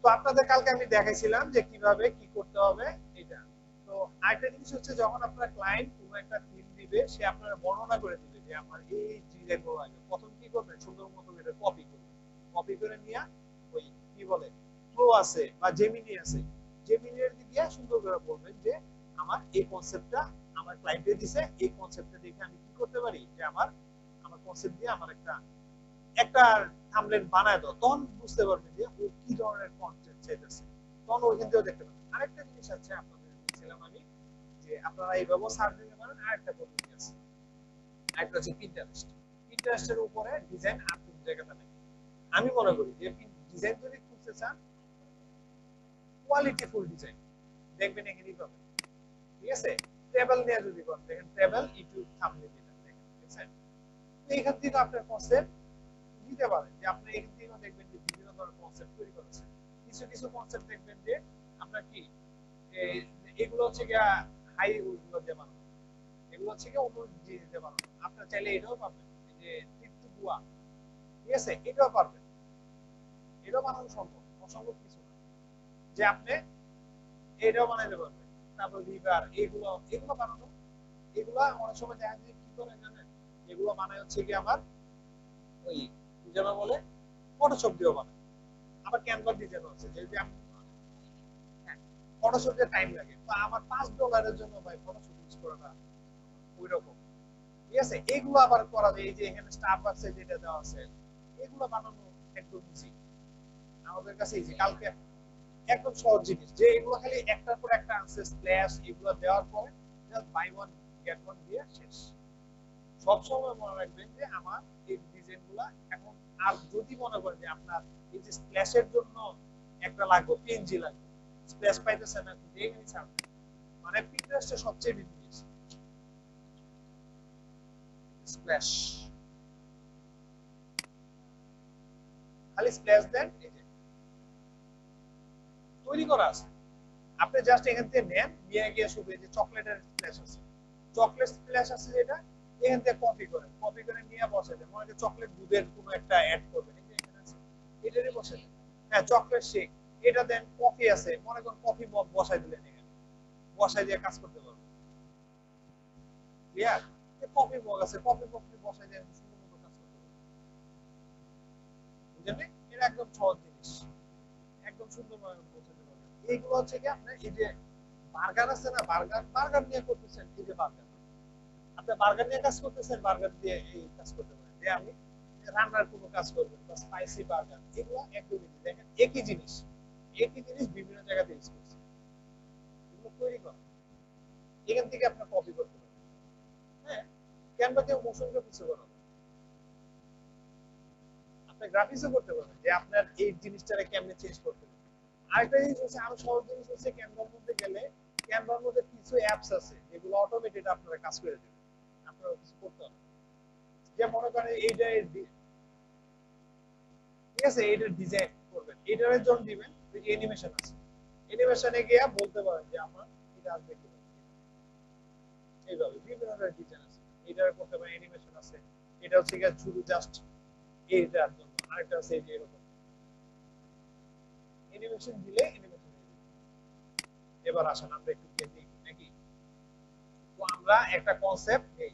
তো আপনাদের কালকে আমি দেখাইছিলাম যে কিভাবে কি করতে হবে এটা। তো আরেকটা জিনিস হচ্ছে, যখন আপনার ক্লায়েন্ট কোনো একটা থিম দিবে, সে আপনার বর্ণনা করে দিবে যে আমার এই ডিজাইনগুলো লাগে, প্রথম কি করবেন, সুন্দর মতো এটা কপি করবেন, কপি করে নিয়ে ওই কি বলে ফ্লো আছে বা জেমিনি আছে, জেমিনির দিয়ে সুন্দর করে বলবেন যে আমার এই কনসেপ্টটা আমার ক্লায়েন্টে দিছে, এই কনসেপ্টটা দেখে আমি কি করতে পারি, যে আমার আমার কনসেপ্ট দিয়ে আমার একটা একটা থাম্বনেল বানায় দাও, তখন বুঝতে পারবেন যে ও কি ধরনের কন্টেন্ট চাইতেছে, তখন ওইখান থেকেও দেখতে পাবেন। আরেকটা জিনিস আছে আপনাদের বলছিলাম আমি, যে আপনারা এইভাবে সার্চ দিতে পারেন। আরেকটা পদ্ধতি আছে, আরেকটা হচ্ছে পিন্টারেস্ট। পিন্টারেস্টের উপরে ডিজাইন আর কোন জায়গাটা নেই। আমি মনে করি যে ডিজাইন যদি খুঁজতে চান, কোয়ালিটি ফুল ডিজাইন দেখবেন এখানেই পাবেন, ঠিক আছে। টেবল নিয়ে যদি করেন, দেখেন টেবল ইউটিউব থাম্বনেল এটা দেখেন, ঠিক আছে। তো এখান থেকে আপনার কনসেপ্ট নিতে পারেন, যে আপনি এখান থেকে দেখবেন যে বিভিন্ন ধরনের কনসেপ্ট তৈরি করেছেন। কিছু কিছু কনসেপ্ট দেখবেন যে আপনার কি এগুলো হচ্ছে গিয়া হাই ওগুলো দিয়ে বানানো, এগুলো হচ্ছে গিয়া অন্য জিনিস দিয়ে বানানো। আপনার চাইলে এটাও পাবেন, এই যে তৃপ্ত গুয়া, ঠিক আছে, এটাও পারবেন, এটাও বানানো সম্ভব, অসম্ভব কিছু না, যে আপনি এটাও বানাইতে পারবেন। তারপর রিভার, এগুলো এগুলো বানানো, এগুলো অনেক সময় দেখা যায় কি করে জানেন, এগুলো বানায় হচ্ছে কি আমার ওই কি যেন বলে ফটোশপ দিয়েও বানায়, আবার ক্যানভা ডিজাইন আছে, যে আমি হ্যাঁ ফটোশপ দিয়ে টাইম লাগে, তো আমার 5 ডলারের জন্য ভাই ফটোশপ ইউজ করাটা ওই রকম, ঠিক আছে। এগুলো আবার করা যায়, এই যে এখানে স্টারবাকসে যেটা দেওয়া আছে, এগুলো বানানো একদম ইজি, আমাদের কাছে ইজি। কালকে একদম সহজ জিনিস, যে এগুলো খালি একটার পর একটা আনসে স্প্ল্যাশ, এগুলো দেওয়ার পরে just buy one get one দিয়ে শেষ। সব সময় মনে রাখবেন যে আমার এই ডিজাইনগুলো এখন, আর যদি মনে করেন যে আপনার এই যে স্প্ল্যাশের জন্য একটা লাগবে, পিএনজি লাগবে, স্প্ল্যাশ পাইতেছেন না, কিন্তু এখানে ছাড়বেন, মানে পিন্টারেস্টে সবচেয়ে বেশি জিনিস স্প্ল্যাশ, খালি স্প্ল্যাশ দেন, এই যে তৈরি করা আছে, আপনি জাস্ট এখান থেকে নেন, নিয়ে গিয়ে শুধু এই যে চকলেটের স্প্ল্যাশ আছে, চকলেট স্প্ল্যাশ আছে যেটা, এখান থেকে কপি করেন, কপি করে নিয়ে বসে দেন, মনে হয় চকলেট দুধের কোনো একটা অ্যাড করবেন, এই যে এখানে আছে, এটারই বসে দেন। হ্যাঁ, চকলেট শেক, এটা দেন, কফি আছে, মনে করেন কফি মগ বসাই দিলেন, এখানে বসাই দিয়ে কাজ করতে পারবেন, ক্লিয়ার। কফি মগ আছে, কফি মগ বসাই দিয়ে সুন্দর মতো কাজ করতে পারবেন, বুঝলেন। এটা একদম সহজ জিনিস, একদম সুন্দরভাবে বোঝাতে পারবেন। এইগুলো হচ্ছে কি আপনার এই যে বার্গার আছে না, বার্গার বার্গার নিয়ে করতেছেন, এই যে বার্গার, আপনি বার্গার নিয়ে কাজ করতেছেন, বার্গার দিয়ে এই কাজ করতে পারেন, যে আমি রান্নার কোনো কাজ করবেন বা স্পাইসি বার্গার, এগুলো একদমই দেখেন একই জিনিস, একই জিনিস বিভিন্ন জায়গাতে ইউজ করছে, এগুলো তৈরি করা, এখান থেকে আপনি কপি করতে পারেন। হ্যাঁ, ক্যানভা দিয়ে মোশন গ্রাফিক্সও করা যায়, আপনি গ্রাফিক্সও করতে পারবেন, যে আপনার এই জিনিসটাকে কেমনে চেঞ্জ করতে হবে। আরেকটা জিনিস হচ্ছে, আরো সহজ জিনিস হচ্ছে, ক্যানভার মধ্যে গেলে ক্যানভার মধ্যে কিছু অ্যাপস আছে যেগুলো অটোমেটেড আপনারা কাজ করে দেবে, আপনারা কিছু করতে হবে। যে মনে করেন এইটা ঠিক আছে, এইটার ডিজাইন করবেন, এইটার জন্য দিবেন ওই যে অ্যানিমেশন আছে, অ্যানিমেশনে গিয়ে বলতে পারেন যে আমার এটা আসবে কিভাবে, এইভাবে বিভিন্ন ধরনের ডিজাইন আছে, এটার করতে পারেন, অ্যানিমেশন আছে, এটা হচ্ছে গিয়ে শুধু জাস্ট এইটার জন্য, আরেকটা আছে এই যে এরকম অ্যানিমেশন দিলে অ্যানিমেশন। এবার আসেন আমরা একটু দেখি নাকি, তো আমরা একটা কনসেপ্ট নেই,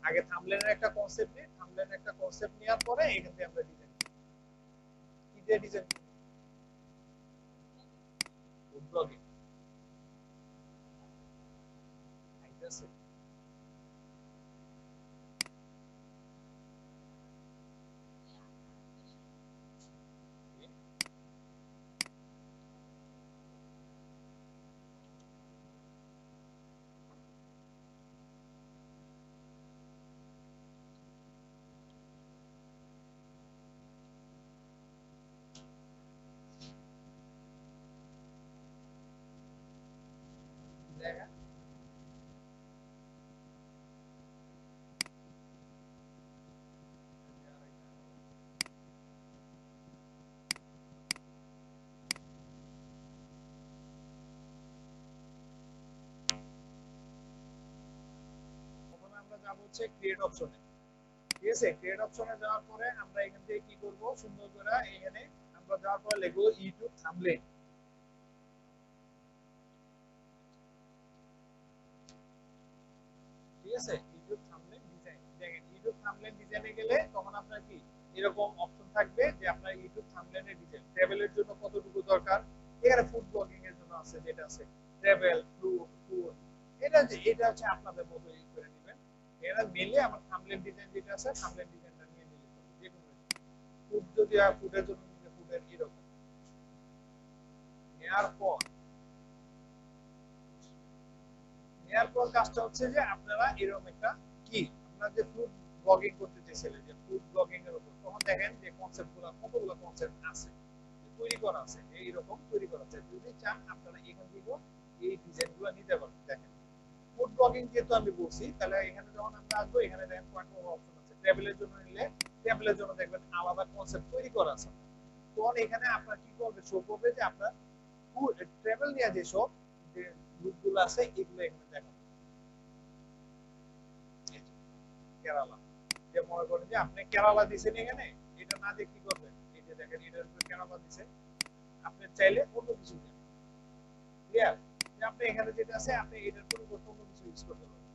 আগে থাম্বনেলের একটা কনসেপ্ট নিই, থাম্বনেলের একটা কনসেপ্ট নেওয়ার পরে এখান থেকে আমরা ডিজাইন কি দিয়ে ডিজাইন ফুড ব্লগিং। ঠিক আছে, দেখা প্রথমে আমরা যাব হচ্ছে ক্রিয়েট অপশনে। ঠিক আছে, ক্রিয়েট অপশনে যাওয়ার পরে আমরা এখান থেকে কি করব, সুন্দর করে এখানে আমরা যাওয়ার পরে লিখব ইউটিউব থাম্বনেল। ঠিক আছে, ইউটিউব থাম্বনেল ডিজাইন। দেখেন ইউটিউব থাম্বনেল ডিজাইনে গেলে তখন আপনার কি এরকম অপশন থাকবে যে আপনার ইউটিউব থাম্বনেলের ডিজাইন ট্রাভেলের জন্য কতটুকু দরকার। এখানে ফুড ব্লগিং এর জন্য আছে, যেটা আছে ট্রাভেল ফুড ফুড, এটা হচ্ছে আপনাদের মতো ই করে নেবেন। এরা মিলে আমার থাম্বনেল ডিজাইন যেটা আছে থাম্বনেল ডিজাইনটা নিয়ে নিলে হবে যে কোনো ফুড, যদি ফুডের জন্য নিলে ফুডের এরকম নেয়ার পর কাজটা হচ্ছে যে আপনারা এরকম একটা কি আপনারা যে ফুড ব্লগিং করতে চাইছিলেন যে ফুড ব্লগিং এর উপর, তখন দেখেন যে কনসেপ্টগুলো কতগুলো কনসেপ্ট আছে তৈরি করা আছে, এইরকম তৈরি করা আছে। যদি চান আপনারা এখান থেকে এই ডিজাইনগুলো নিতে পারেন। দেখেন ফুড ব্লগিং যেহেতু আমি বলছি, তাহলে এখানে যখন আমরা আসবো এখানে দেখেন কয়েকটা অপশন আছে। ট্রাভেলের জন্য নিলে ট্রাভেলের জন্য দেখবেন আলাদা কনসেপ্ট তৈরি করা আছে। তখন এখানে আপনার কি করবে, শো করবে যে আপনার ফুড ট্রাভেল নিয়ে যে সব যে লুকগুলো আছে এগুলো এখানে দেখাবে। কেরালা, যে মনে করেন যে আপনি কেরালা দিছেন এখানে, এটা না দিয়ে কি করবেন, এই যে দেখেন এটার উপরে কেরালা দিছেন, আপনি চাইলে অন্য কিছু দেন। ক্লিয়ার, যে আপনি এখানে যেটা আছে আপনি এটার পরিবর্তে অন্য কিছু ইউজ করতে পারেন।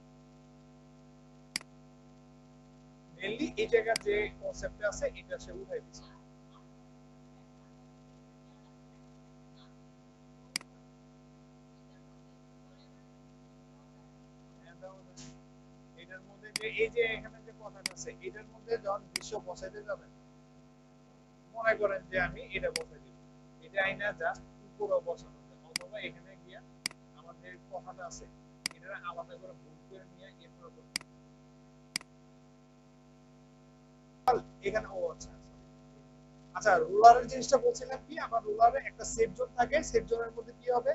মেইনলি এই জায়গার যে কনসেপ্টটা আছে এটা সে উঠাই দিচ্ছে। এটার মধ্যে যে এই যে এখানে যে কথাটা আছে এটার মধ্যে যখন দৃশ্য বসাইতে যাবেন, মনে করেন যে আমি এটা বসাই দিব, এটা আইনা জাস্ট পুরো বসানো যায়, অথবা এখানে গিয়া আমার যে কথাটা আছে এটা আলাদা করে ভুল করে নিয়ে এরপর এখানে ও আচ্ছা আচ্ছা রুলারের জিনিসটা বলছিলাম কি, আমার রুলারে একটা সেভ জোন থাকে, সেভ জোনের মধ্যে কি হবে,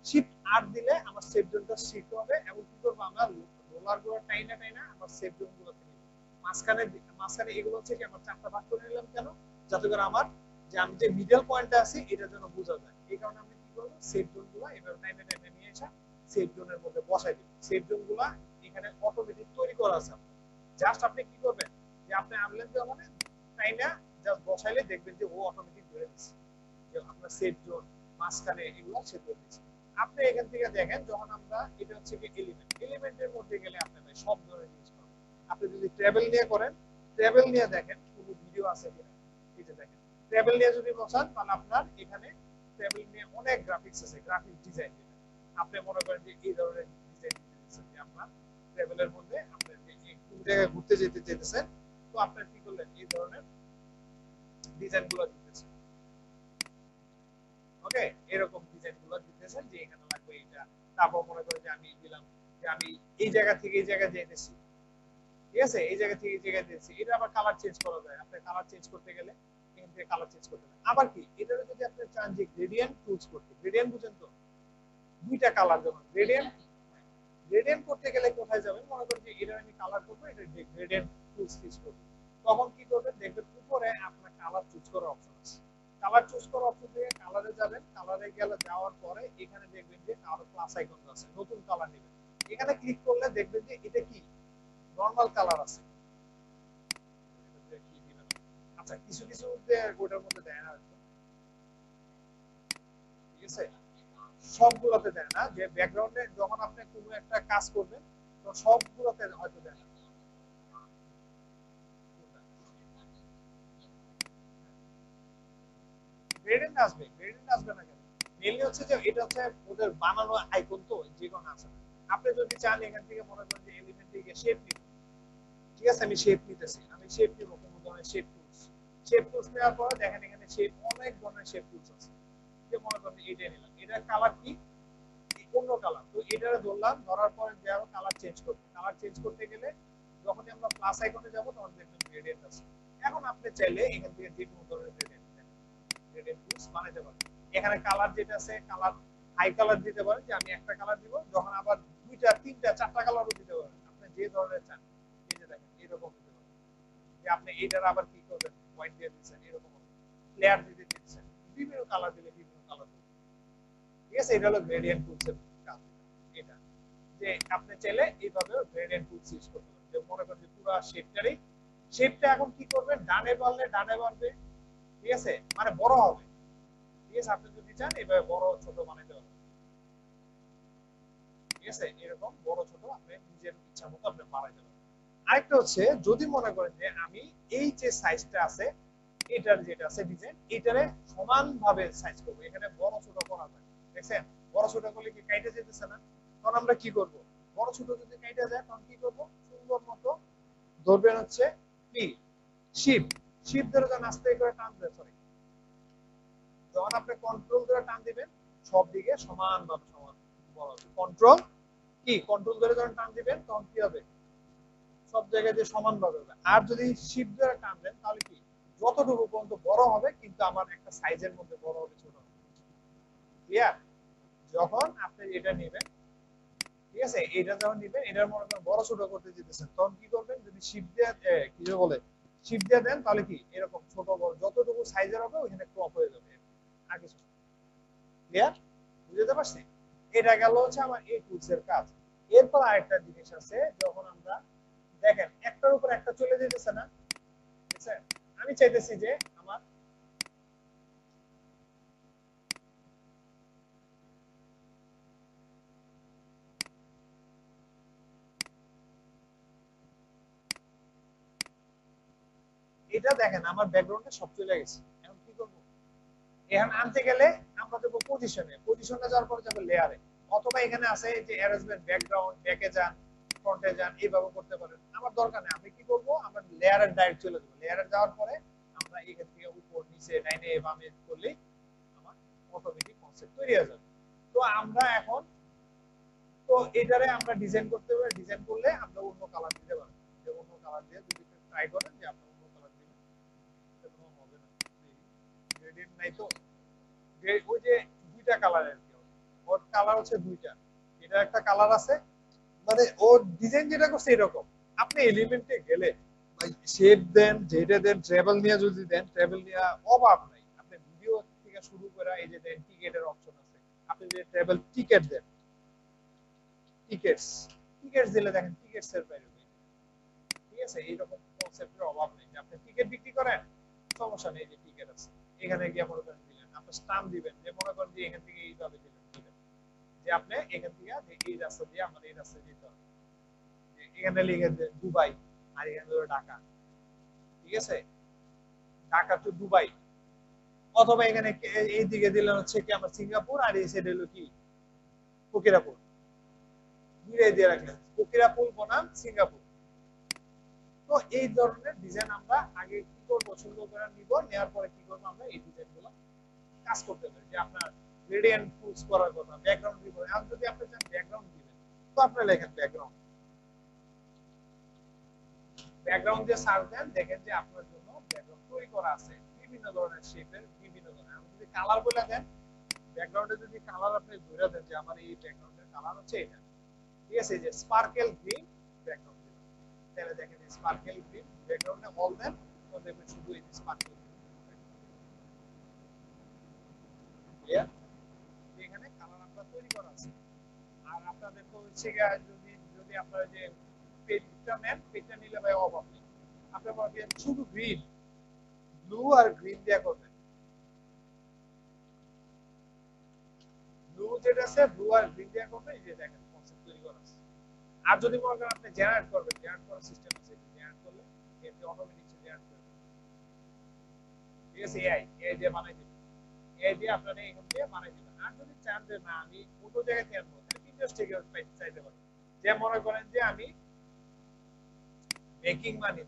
শিফট আর দিলে আমার সেভ জোনটা শিফট হবে, এবং কি করব আমরা রোলার গুলো টাইনা টাইনা আমার সেভ জোন গুলোতে নিব। মাঝখানে মাঝখানে এগুলো হচ্ছে কি আমার চারটা ভাগ করে নিলাম কেন, যাতে করে আমার যে আমি যে মিডল পয়েন্টে আছি এটা যেন বোঝা যায়। এই কারণে আমি কি করব, সেভ জোন গুলো এভাবে টাইনা টাইনা নিয়ে এসে সেভ জোনের মধ্যে বসাই দিব। সেভ জোন গুলো এখানে অটোমেটিক তৈরি করা আছে, জাস্ট আপনি কি করবেন যে আপনি আনলেন যখন টাইনা জাস্ট বসাইলে দেখবেন যে ও অটোমেটিক ধরে নিচ্ছে যে আপনার সেভ জোন মাঝখানে এগুলো সে ধরে নিচ্ছে। আপনি এখান থেকে দেখেন যখন আমরা এটা হচ্ছে কি এলিমেন্ট, এলিমেন্টের মধ্যে গেলে আপনাদের সব ধরনের জিনিস পাবেন। আপনি যদি ট্রাভেল নিয়ে করেন, ট্রাভেল নিয়ে দেখেন কোনো ভিডিও আছে কিনা, এই যে দেখেন ট্রাভেল নিয়ে যদি বসান তাহলে আপনার এখানে ট্রাভেল নিয়ে অনেক গ্রাফিক্স আছে, গ্রাফিক ডিজাইন যেটা আপনি মনে করেন যে এই ধরনের ডিজাইন দিতেছেন যে আপনার ট্রাভেলের মধ্যে আপনি যে কোন জায়গায় ঘুরতে যেতে চাইতেছেন, তো আপনার কি করলেন এই ধরনের ডিজাইন গুলো দিতেছেন। ওকে, এরকম ডিজাইন গুলো দিতেছেন যে এখানে লাগবে এটা, তারপর মনে করেন যে আমি দিলাম যে আমি এই জায়গা থেকে এই জায়গায় যাইতেছি। ঠিক আছে, এই জায়গা থেকে এই জায়গায় যাইতেছি, এটা আবার কালার চেঞ্জ করা যায়। আপনি কালার চেঞ্জ করতে গেলে এখান থেকে কালার চেঞ্জ করতে পারেন। আবার কি এটারে যদি আপনি চান যে গ্রেডিয়েন্ট চুজ করতে, গ্রেডিয়েন্ট বুঝেন তো, দুইটা কালার যেমন গ্রেডিয়েন্ট, গ্রেডিয়েন্ট করতে গেলে কোথায় যাবেন, মনে করেন যে এটা আমি কালার করব, এটা গ্রেডিয়েন্ট টুলস ইউজ করব, তখন কি করবেন দেখবেন উপরে আপনার কালার চুজ করার অপশন আছে। কালার চুজ করার অপশন থেকে কালারে যাবেন, কালারে গেলে যাওয়ার পরে এখানে দেখবেন যে কালার প্লাস আইকন আছে, নতুন কালার নেবেন, এখানে ক্লিক করলে দেখবেন যে এটা কি নরমাল কালার আছে। আচ্ছা কিছু কিছু ওটার মধ্যে দেয় না, ঠিক আছে সবগুলোতে দেয় না, যে ব্যাকগ্রাউন্ডে যখন আপনি কোনো একটা কাজ করবেন তো সবগুলোতে হয়তো দেয় না। গ্রেডিয়েন্ট আসবে না কেন? মেইনলি হচ্ছে যে এটা হচ্ছে ওদের বানানো আইকন, তো যে কোনো আছে। আপনি যদি চান এখান থেকে মনে করেন যে এলিমেন্ট থেকে শেপ নিব, ঠিক আছে, আমি শেপ নিতেছি, আমি শেপ নিব কোন ধরনের শেপ টুলস। শেপ টুলস নেওয়ার পর দেখেন এখানে শেপ, অনেক ধরনের শেপ টুলস আছে। যে মনে করেন এটা নিলাম, এটার কালার কি অন্য কালার, তো এটা ধরলাম, ধরার পর যাবো কালার চেঞ্জ করতে। কালার চেঞ্জ করতে গেলে যখনই আমরা প্লাস আইকনে যাব তখন দেখবেন গ্রেডিয়েন্ট আছে। এখন আপনি চাইলে এখান থেকে যে কোনো ধরনের গ্রেডিয়েন্ট টুলস বানাতে পারেন। এখানে কালার যেটা আছে, কালার হাই কালার দিতে পারেন, যে আমি একটা কালার দিব, যখন আবার দুইটা তিনটা চারটা কালারও দিতে পারেন, আপনি যে ধরনের চান। এই যে দেখেন এরকম দিতে পারেন, যে আপনি এটার আবার কি করবেন, হোয়াইট দিয়ে দিচ্ছেন, এরকম ফ্লেয়ার দিতে দিচ্ছেন, বিভিন্ন কালার দিলে বিভিন্ন কালার দিবেন। ঠিক আছে, এটা হলো গ্রেডিয়েন্ট টুলস এর কাজ। এটা যে আপনি চাইলে এইভাবে গ্রেডিয়েন্ট টুলস ইউজ করতে পারেন। যে মনে করেন যে পুরো শেপটা এখন কি করবেন, ডানে বাড়লে ডানে বাড়বে, ঠিক আছে, মানে বড় হবে। ঠিক আছে, আপনি যদি চান এইভাবে বড় ছোট বানাইতে পারবেন। ঠিক আছে, এরকম বড় ছোট আপনি নিজের ইচ্ছা মতো আপনি বানাইতে পারবেন। আরেকটা হচ্ছে, যদি মনে করেন যে আমি এই যে সাইজটা আছে, এটার যেটা আছে ডিজাইন, এটারে সমান ভাবে সাইজ করব, এখানে বড় ছোট করা যায়। দেখছেন বড় ছোট করলে কি কাইটা যেতেছে না? তখন আমরা কি করব, বড় ছোট যদি কাইটা যায় তখন কি করব, সুন্দর মতো ধরবেন হচ্ছে কি শিফট, শিফট ধরে যখন আস্তে করে টান দেন, সরি, যখন আপনি কন্ট্রোল ধরে টান দিবেন সব দিকে সমান ভাবে সমান বড় হবে। কন্ট্রোল ধরে যখন টান দিবেন তখন কি হবে, সব জায়গায় যে সমান ভাবে হবে। আর যদি শিফট ধরে টান দেন তাহলে কি, যতটুকু পর্যন্ত বড় হবে কিন্তু আমার একটা সাইজের মধ্যে বড় হবে ছোট হবে। ক্লিয়ার? যখন আপনি এটা নেবেন, ঠিক আছে, এটা যখন নেবেন, এটার মনে করেন বড় ছোট করতে যেতেছেন, তখন কি করবেন, যদি শিফট দিয়ে কি যে বলে শিফট দিয়ে দেন তাহলে কি এরকম ছোট বড় যতটুকু সাইজের হবে ওখানে ক্রপ হয়ে যাবে। আর কিছু। ক্লিয়ার? বুঝতে পারছি? এটা গেল হচ্ছে আমার এই টুলস এর কাজ। এরপর আরেকটা জিনিস আছে, যখন আমরা দেখেন একটার উপর একটা চলে যেতেছে না, ঠিক আছে, আমি চাইতেছি যে আমার এটা দেখেন আমার ব্যাকগ্রাউন্ডে সব চলে গেছে। এখন কি করব, এখন আনতে গেলে আমরা যাবো পজিশনে যাওয়ার পরে যাবো লেয়ারে, অথবা এখানে আছে যে অ্যারেঞ্জমেন্ট, ব্যাকগ্রাউন্ড, ব্যাকে যান, ফ্রন্টে যান, এইভাবে করতে পারেন। আমার দরকার নেই, আমি কি করব, আমরা লেয়ারে ডাইরেক্ট চলে যাব। লেয়ারে যাওয়ার পরে আমরা এখান থেকে উপর নিচে ডাইনে বামে করলেই আমার অটোমেটিক কনসেপ্ট তৈরি হয়ে যাবে। তো আমরা এখন তো এটারে আমরা ডিজাইন করতে হবে, ডিজাইন করলে আমরা অন্য কালার দিতে পারবো। যে অন্য কালার দিয়ে যদি ট্রাই করেন যে আপনি অন্য কালার দিবেন, সেটা হবে না, গ্রেডিয়েন্ট নাই তো। ওই যে দুইটা কালার আর কি, ওর কালার হচ্ছে দুইটা, এটা একটা কালার আছে, মানে ও ডিজাইন যেটা করছে এরকম। আপনি এলিমেন্টে গেলে শেপ দেন, যেটা দেন, ট্রাভেল নিয়ে যদি দেন, ট্রাভেল নিয়ে অভাব নাই। আপনি ভিডিও থেকে শুরু করে এই যে দেন টিকেটের অপশন আছে, আপনি যদি ট্রাভেল টিকেট দেন, টিকেটস টিকেটস দিলে দেখেন টিকেটস এর বাইরে, ঠিক আছে, এইরকম কনসেপ্টের অভাব নেই। যে আপনি টিকেট বিক্রি করেন, সমস্যা নেই, যে টিকেট আছে, এখানে গিয়ে মনে করেন দিলেন, আপনি স্টাম্প দিবেন, যে মনে করেন যে এখান থেকে এইভাবে দিলেন, যে আপনি এখান থেকে যে এই রাস্তা দিয়ে আমাদের এই রাস্তায় যেতে হবে, যে এখানে লিখে দেন দুবাই, আর এখানে হলো ঢাকা, ঠিক আছে, ঢাকা টু দুবাই। অথবা এখানে এই দিকে দিলেন হচ্ছে কি আমার সিঙ্গাপুর, আর এই সাইডে হলো কি ফকিরাপুর, মিলাই দিয়ে রাখলেন ফকিরাপুর বনাম সিঙ্গাপুর। তো এই ধরনের ডিজাইন আমরা আগে কি করব, সুন্দর করে নিব, নেওয়ার পরে কি করব, আমরা এই ডিজাইন গুলো কাজ করতে পারি। যে আপনার গ্রেডিয়েন্ট টুলস করার কথা, ব্যাকগ্রাউন্ড দিব, এখন যদি আপনি চান ব্যাকগ্রাউন্ড দিবেন, তো আপনি লেখেন ব্যাকগ্রাউন্ড, ব্যাকগ্রাউন্ড দিয়ে সার্চ দেন, দেখেন যে আপনার জন্য ব্যাকগ্রাউন্ড তৈরি করা আছে বিভিন্ন ধরনের শেপের, বিভিন্ন ধরনের। আপনি যদি কালার বলে দেন, ব্যাকগ্রাউন্ডে যদি কালার আপনি ধরে দেন যে আমার এই ব্যাকগ্রাউন্ডের কালার হচ্ছে এটা, ঠিক আছে, যে স্পার্কেল গ্রিন ব্যাকগ্রাউন্ড দিবেন, তাহলে দেখেন স্পার্কেল গ্রিন ব্যাকগ্রাউন্ডে অল দেন, তো দেখবেন শুধু এই স্পার্কেল গ্রিন। ক্লিয়ার? এখানে কালার আপনার তৈরি করা আছে। আর আপনাদের তো হচ্ছে যদি যদি আপনারা যে পেজটা নেন, পেজটা নিলে ভাই অভাব নেই, আপনি বলবেন শুধু গ্রিন, ব্লু আর গ্রিন দিয়ে করবেন, ব্লু যেটা আছে ব্লু আর গ্রিন দিয়ে করবেন, এই যে দেখেন কনসেপ্ট তৈরি করা আছে। আর যদি মনে করেন আপনি জেনারেট করবেন, জেনারেট করার সিস্টেম আছে, জেনারেট করলে এমনি অটোমেটিক জেনারেট করবে, ঠিক আছে, এআই দিয়ে বানাই দিবে। ঠিক আছে, এই যে দেখেন, কালার আমরা তৈরি করা আছে। আর আপনাদের তো হচ্ছে যে যদি যদি আপনারা যে পেজটা নেন, পেজটা নিলে ভাই অভাব নেই, আপনি বলবেন শুধু গ্রিন, ব্লু আর গ্রিন দিয়ে করবেন, ব্লু যেটা আছে ব্লু আর গ্রিন দিয়ে করবেন, এই যে দেখেন কনসেপ্ট তৈরি করা আছে। আর যদি মনে করেন আপনি জেনারেট করবেন, জেনারেট করার সিস্টেম আছে, জেনারেট করলে এমনি অটোমেটিক জেনারেট করবে। ঠিক আছে, এআই দিয়ে বানাই দিবে। ঠিক আছে, এই দিয়ে আপনারা এখান দিয়ে বানাই দিবেন। আর যদি চান যে না আমি অন্য জায়গায় থেকে আনবো তাহলে Pinterest থেকে চাইতে পারেন। যে মনে করেন যে আমি মেকিং মানি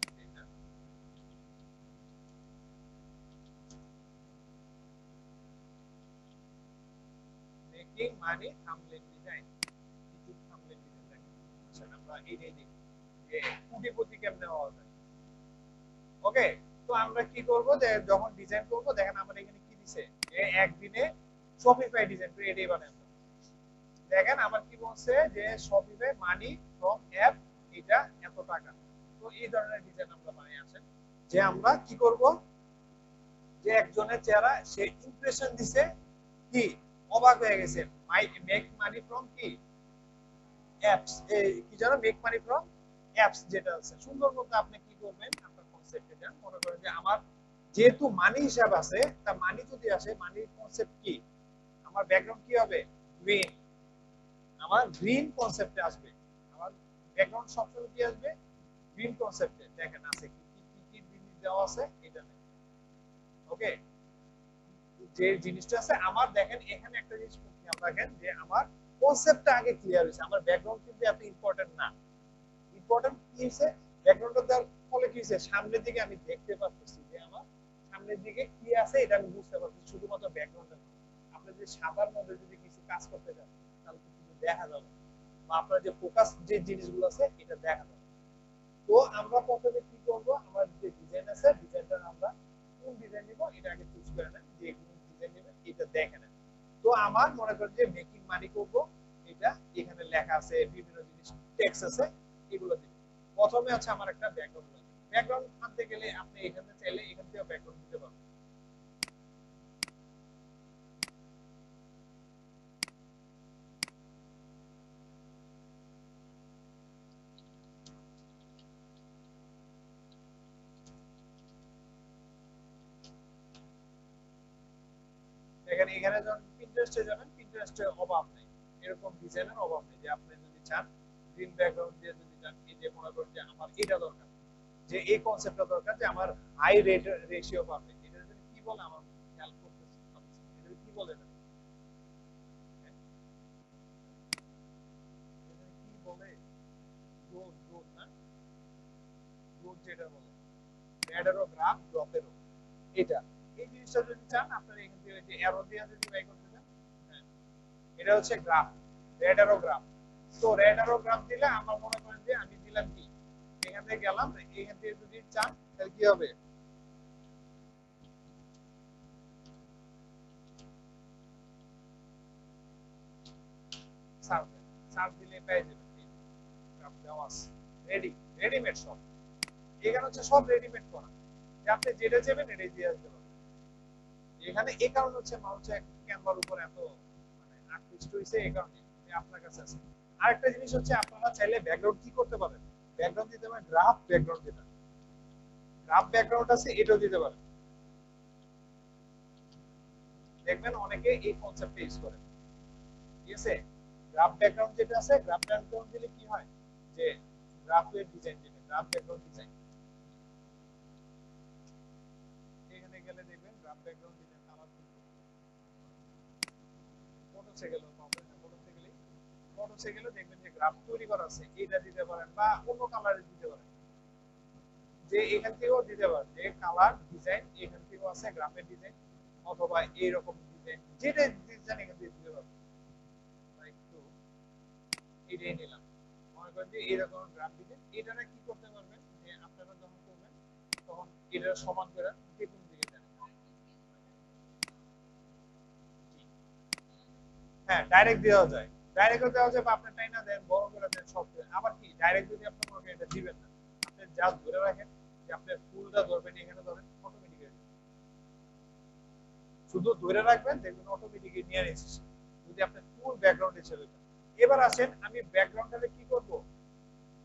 মেকিং মানি thumbnail design, YouTube thumbnail design দেখেন। আচ্ছা আমরা এইটাই দেখি যে কোটিপতি কেমনে হওয়া যায়। ওকে, তো আমরা কি করব যে যখন ডিজাইন করব দেখেন আমার এখানে কি দিছে যে একদিনে শপিফাই ডিজাইন করে এটাই বানাবো। দেখেন আমার কি বলছে যে শপিফাই মানি ফ্রম অ্যাপ এটা এত টাকা। তো এই ধরনের ডিজাইন আমরা বানাই আসেন যে আমরা কি করব যে একজনের চেহারা সে ইমপ্রেশন দিছে কি অবাক হয়ে গেছে মাই মেক মানি ফ্রম কি অ্যাপস, কি জানো মেক মানি ফ্রম অ্যাপস যেটা আছে সুন্দর মতো আপনি কি করবেন আপনার কনসেপ্টে যান। মনে করেন যে আমার যেহেতু মানি হিসাব আছে তা মানি যদি আসে মানির কনসেপ্ট কি আমার ব্যাকগ্রাউন্ড কি হবে গ্রিন, আমার গ্রিন কনসেপ্টে আসবে। আমার ব্যাকগ্রাউন্ড সবসময় কি আসবে গ্রিন কনসেপ্টে। দেখেন আছে কি কি কি কি জিনিস দেওয়া আছে এটা দেখেন। ওকে, যে জিনিসটা আছে আমার দেখেন এখানে একটা জিনিস খেয়াল রাখেন যে আমার কনসেপ্টটা আগে ক্লিয়ার হয়েছে। আমার ব্যাকগ্রাউন্ড কিন্তু এত ইম্পর্টেন্ট না। ইম্পর্টেন্ট কি হয়েছে ব্যাকগ্রাউন্ডটা দেওয়ার ফলে কি হয়েছে সামনের দিকে আমি দেখতে পাচ্ছি যে আমার সামনের দিকে কি আছে এটা আমি বুঝতে পারছি শুধুমাত্র ব্যাকগ্রাউন্ডে। আপনি যদি সাদার মধ্যে যদি কিছু কাজ করতে চান তাহলে কিন্তু দেখা যাবে বা আপনার যে ফোকাস যে জিনিসগুলো আছে এটা দেখা যাবে। তো আমরা প্রথমে কি করব আমার যে ডিজাইন আছে ডিজাইনটা আমরা কোন ডিজাইন নিব এটা আগে চুজ করে নেন যে কোন ডিজাইন নেবেন এটা দেখে নেন। তো আমার মনে করেন যে মেকিং মানি করব এটা এখানে লেখা আছে বিভিন্ন জিনিস টেক্সট আছে এগুলো দিব। প্রথমে আছে আমার একটা ব্যাকগ্রাউন্ড লাগবে। ব্যাকগ্রাউন্ড আনতে গেলে আপনি এখানে চাইলে এখান থেকে ব্যাকগ্রাউন্ড দিতে পারবেন। দেখেন এখানে যখন পিন্টারেস্টে যাবেন পিন্টারেস্টের অভাব নেই, এরকম ডিজাইনের অভাব নেই যে আপনি যদি চান গ্রিন ব্যাকগ্রাউন্ড দিয়ে যদি চান এই যে মনে করেন যে আমার এটা দরকার যে এই কনসেপ্টটা দরকার যে আমার হাই রেট রেশিও পাবে এটা যদি কি বলে আমার খেয়াল করতেছি এটা কি বলে এটা কি বলে জোন জোন না জোন যেটা বলে র্যাডারও গ্রাফ ড্রপেরও এটা এই জিনিসটা যদি চান আপনারা এখান থেকে যে অ্যারো দিয়ে যদি বাই করতে চান হ্যাঁ এটা হচ্ছে গ্রাফ রেড অ্যারো গ্রাফ। তো রেড অ্যারো গ্রাফ দিলে আমার মনে করেন যে আমি দিলাম কি এখান থেকে গেলাম এখান থেকে যদি চান তাহলে কি হবে সার্চ সার্চ দিলে পেয়ে যাবেন গ্রাফ দেওয়া আছে রেডি রেডিমেড সব। এখানে হচ্ছে সব রেডিমেড করা যে আপনি যেটা চাইবেন এটাই দিয়ে আসতে পারবেন। এখানে এই কারণে হচ্ছে মানুষ ক্যানভার উপর এত মানে আকৃষ্ট হইছে এই কারণে যে আপনার কাছে আছে। আরেকটা জিনিস হচ্ছে আপনারা চাইলে ব্যাকগ্রাউন্ড কি করতে পারেন ব্যাকগ্রাউন্ড দিতে পারেন গ্রাফ ব্যাকগ্রাউন্ড যেটা গ্রাফ ব্যাকগ্রাউন্ড আছে এটাও দিতে পারেন। দেখবেন অনেকে এই কনসেপ্টে ইউজ করে ঠিক আছে। গ্রাফ ব্যাকগ্রাউন্ড যেটা আছে গ্রাফ ব্যাকগ্রাউন্ড দিলে কি হয় যে গ্রাফের ডিজাইন যেটা গ্রাফ ব্যাকগ্রাউন্ড ডিজাইন এখানে গেলে দেখবেন গ্রাফ ব্যাকগ্রাউন্ড ডিজাইন কালারফুল ফটোসে গেলে পাবেন ফটোসে গেলে ফটোসে গেলে দেখবেন যে গ্রাফ তৈরি করা আছে এটা দিতে পারেন বা অন্য কালারে দিতে পারেন যে এখান থেকেও দিতে পারেন যে কালার ডিজাইন এখান থেকেও আছে গ্রাফের ডিজাইন অথবা এইরকম ডিজাইন যেটা ডিজাইন এখান থেকে দিতে পারবেন। একটু এটাই নিলাম মনে করেন যে এইরকম গ্রাফ ডিজাইন এটা কি করতে পারবেন যে আপনারা যখন করবেন তখন এটা সমান করে যে কোন দিকে যান হ্যাঁ ডাইরেক্ট দেওয়া যায় ডাইরেক্ট দেওয়া যায় বা আপনি টাইনা দেন বড় করে দেন সব আবার কি ডাইরেক্ট যদি আপনি মনে করেন এটা দিবেন না আপনি জাস্ট ধরে রাখেন যে আপনি ফুলটা ধরবেন এখানে ধরেন অটোমেটিক্যালি শুধু ধরে রাখবেন দেখবেন অটোমেটিক্যালি নিয়ে এসেছে যদি আপনি ফুল ব্যাকগ্রাউন্ড হিসেবে দেন। এবার আসেন আমি ব্যাকগ্রাউন্ডটাকে কি করব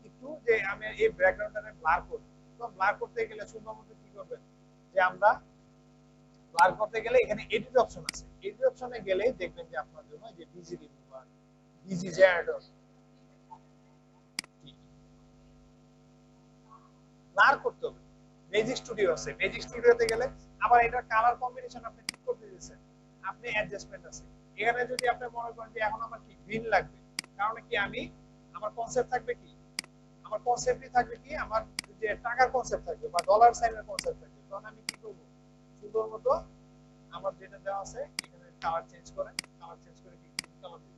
একটু যে আমি এই ব্যাকগ্রাউন্ডটাকে ব্লার করব। তো ব্লার করতে গেলে সুন্দর মতো কি করবেন যে আমরা ব্লার করতে গেলে এখানে এডিট অপশন আছে এডিট অপশনে গেলে দেখবেন যে আপনার জন্য যে busy remover busy generator blur করতে হবে। ম্যাজিক স্টুডিও আছে ম্যাজিক স্টুডিওতে গেলে আবার এটা কালার কম্বিনেশন আপনি ঠিক করতে দিয়েছেন আপনি অ্যাডজাস্টমেন্ট আছে এখানে যদি আপনি মনে করেন যে এখন আমার কি গ্রিন লাগবে কারণ কি আমি আমার কনসেপ্ট থাকবে কি আমার কনসেপ্টই থাকবে কি আমার যে টাকার কনসেপ্ট থাকবে বা ডলার সাইনের কনসেপ্ট থাকবে তখন আমি কি করব সুন্দর মতো আমার যেটা দেওয়া আছে এখানে কালার চেঞ্জ করে কি গ্রিন কালার দিই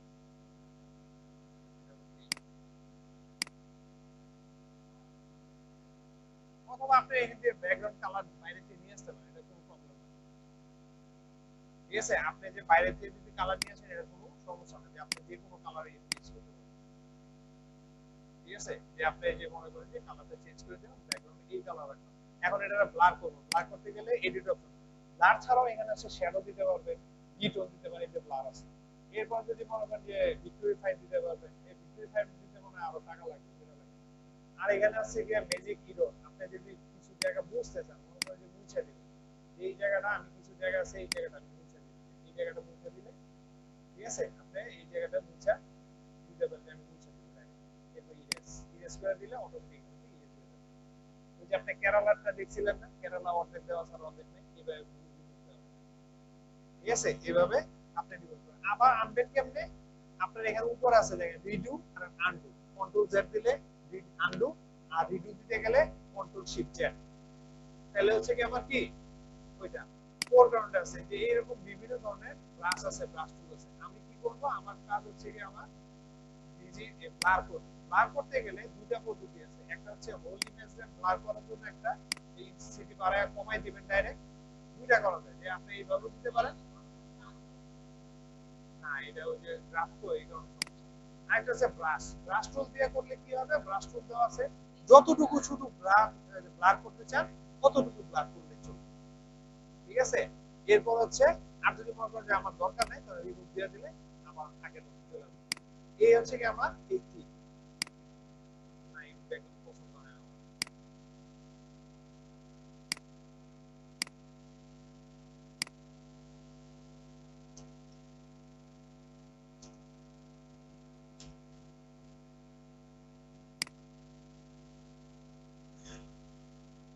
অথবা আপনি এখান থেকে ব্যাকগ্রাউন্ড কালার বাইরে থেকে নিয়ে আসতে পারেন এটা কোনো প্রবলেম না ঠিক আছে আপনি যে বাইরে থেকে যদি কালার নিয়ে আসেন এটা কোনো সমস্যা না যে আপনি যে কোনো কালার ইউজ করতে পারেন ঠিক আছে যে আপনি যে মনে করেন যে কালারটা চেঞ্জ করে দেন ব্যাকগ্রাউন্ডে এই কালার রাখবেন এখন এটা ব্লার করব ব্লার করতে গেলে এডিট অপশন ব্লার ছাড়াও এখানে আছে শ্যাডো দিতে পারবেন টোন দিতে পারেন যে ব্লার আছে এরপর যদি মনে করেন যে ভিক্টোরিফাই দিতে পারবেন এই ভিক্টোরিফাই দিতে মনে হয় আরো টাকা লাগবে সেটা লাগবে আর এখানে আছে কি ম্যাজিক ইরোর আপনি যদি কিছু জায়গা বুঝতে চান মনে করেন যে মুছে দিবেন এই জায়গাটা আমি কিছু জায়গা আছে এই জায়গাটা আমি মুছে দিই এই জায়গাটা মুছে দিলে ঠিক আছে আপনি এই জায়গাটা মুছে দিতে পারেন আমি মুছে দিই এরপর ইরেজ করে দিলে অটোমেটিক ইরেজ হয়ে যাবে ওই যে আপনি কেরালাটা দেখছিলেন না কেরালা অর্ধেক দেওয়া আছে আর অর্ধেক নেই এইভাবে ঠিক আছে এভাবে আপনি ডিলিট করবেন আবার আনবেন কেমনে আপনার এখানে উপরে আছে দেখেন রিডু আর আনডু কন্ট্রোল জেড দিলে আনডু আর রিডু দিতে গেলে কন্ট্রোল শিফট জেড তাহলে হচ্ছে কি আমার কি ওইটা ফোরগ্রাউন্ড আছে যে এরকম বিভিন্ন ধরনের ব্রাশ আছে ব্রাশ টুল আছে আমি কি করব আমার কাজ হচ্ছে কি আমার নিজে ব্লার করব ব্লার করতে গেলে দুটো পদ্ধতি আছে একটা হচ্ছে হোল ইমেজে ব্লার করার জন্য একটা এই ইন্টেন্সিটি বাড়ায় কমাই দিবেন ডাইরেক্ট দুইটা করা যায় যে আপনি এইভাবে দিতে পারেন না এটা ওই যে গ্রাফ তো এই কারণে আরেকটা আছে ব্রাশ টুল দিয়ে করলে কি হবে ব্রাশ টুল দেওয়া আছে যতটুকু শুধু ব্লার করতে চান ততটুকু ব্লার করলে চলবে ঠিক আছে এরপর হচ্ছে আর যদি মনে করেন যে আমার দরকার নাই তাহলে রিমুভ দিয়ে দিলে আমার আগের মতো চলে আসবে এই হচ্ছে কি আমার এই কি না এটা একদম পছন্দ হয় আমার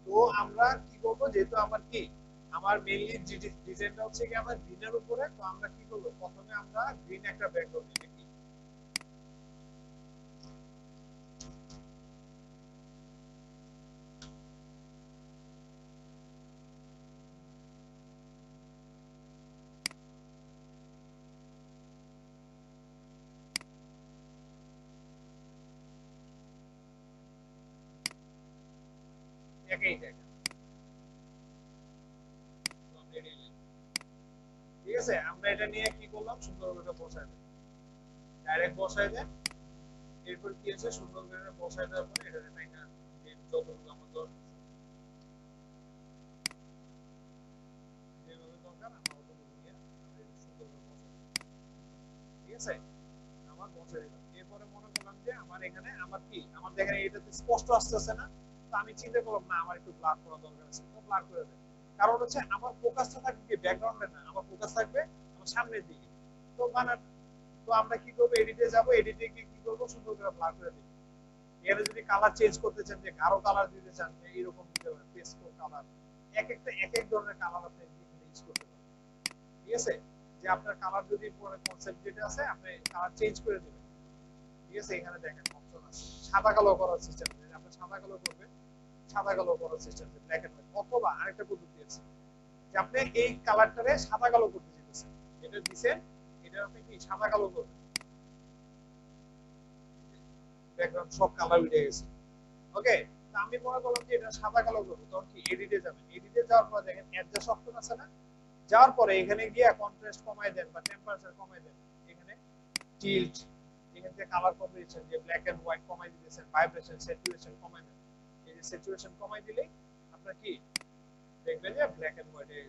তো আমরা কি করব যেহেতু আমার কি আমার মেইনলি ডিজাইনটা হচ্ছে কি আমার গ্রিনের উপরে তো আমরা কি করব প্রথমে আমরা গ্রিন একটা ব্যাকগ্রাউন্ড নিয়ে কি একই জায়গা তো আমরা এটা নিলাম। ঠিক আছে আমরা এটা নিয়ে কি করলাম সুন্দর করে বসাই দেন ডাইরেক্ট বসাই দেন এরপর কি আছে সুন্দর করে বসাই দেওয়ার পরে এটা টাইনা যে যতটুকু আমার দরকার যেভাবে দরকার আমরা অতটুকু নিয়ে আমরা সুন্দর করে বসাই দিই ঠিক আছে আমার বসাই দিলাম এরপরে মনে করলাম যে আমার এখানে আমার কি আমার দেখেন এটাতে স্পষ্ট আসতেছে না তো আমি চিন্তা করলাম না আমার একটু ব্লার করা দরকার আছে তো ব্লার করে দেব কারণ হচ্ছে আমার ফোকাসটা থাকবে কি ব্যাকগ্রাউন্ডে না আমার ফোকাস থাকবে আমার সামনের দিকে তো মানে তো আমরা কি করব এডিটে যাব এডিটে গিয়ে কি করব সুন্দর করে ব্লার করে দেব এর যদি কালার চেঞ্জ করতে চান যে গাঢ় কালার দিতে চান যে এরকম দিতে পারেন পেস্ট কালার এক এক ধরনের কালার আপনি এখানে ইউজ করতে পারেন ঠিক আছে যে আপনার কালার যদি পরে কনসেপ্ট যেটা আছে আপনি কালার চেঞ্জ করে দিবেন ঠিক আছে এখানে দেখেন অপশন আছে সাদা কালো করার সিস্টেম আছে আপনি সাদা কালো করবেন সাদা কালো করার সিস্টেম আছে ব্ল্যাক এন্ড হোয়াইট অথবা আরেকটা পদ্ধতি আছে যে আপনি এই কালারটারে সাদা কালো করতে চাইতেছেন যেটা দিবেন এটা আপনি কি সাদা কালো করবেন ব্যাকগ্রাউন্ড সব কালার উঠে গেছে ওকে তো আমি মনে করলাম যে এটা সাদা কালো করব তখন কি এডিটে যাবেন এডিটে যাওয়ার পর দেখেন অ্যাডজাস্ট অপশন আছে না যাওয়ার পরে এখানে গিয়ে কন্ট্রাস্ট কমাই দেন বা টেম্পারেচার কমাই দেন এখানে টিল্ট এখান থেকে কালার কম্বিনেশন যে ব্ল্যাক এন্ড হোয়াইট কমাই দিতেছেন ভাইব্রেশন স্যাচুরেশন কমাই দেন এই যে স্যাচুরেশন কমাই দিলে আপনার কি দেখবেন যে ব্ল্যাক এন্ড হোয়াইট এর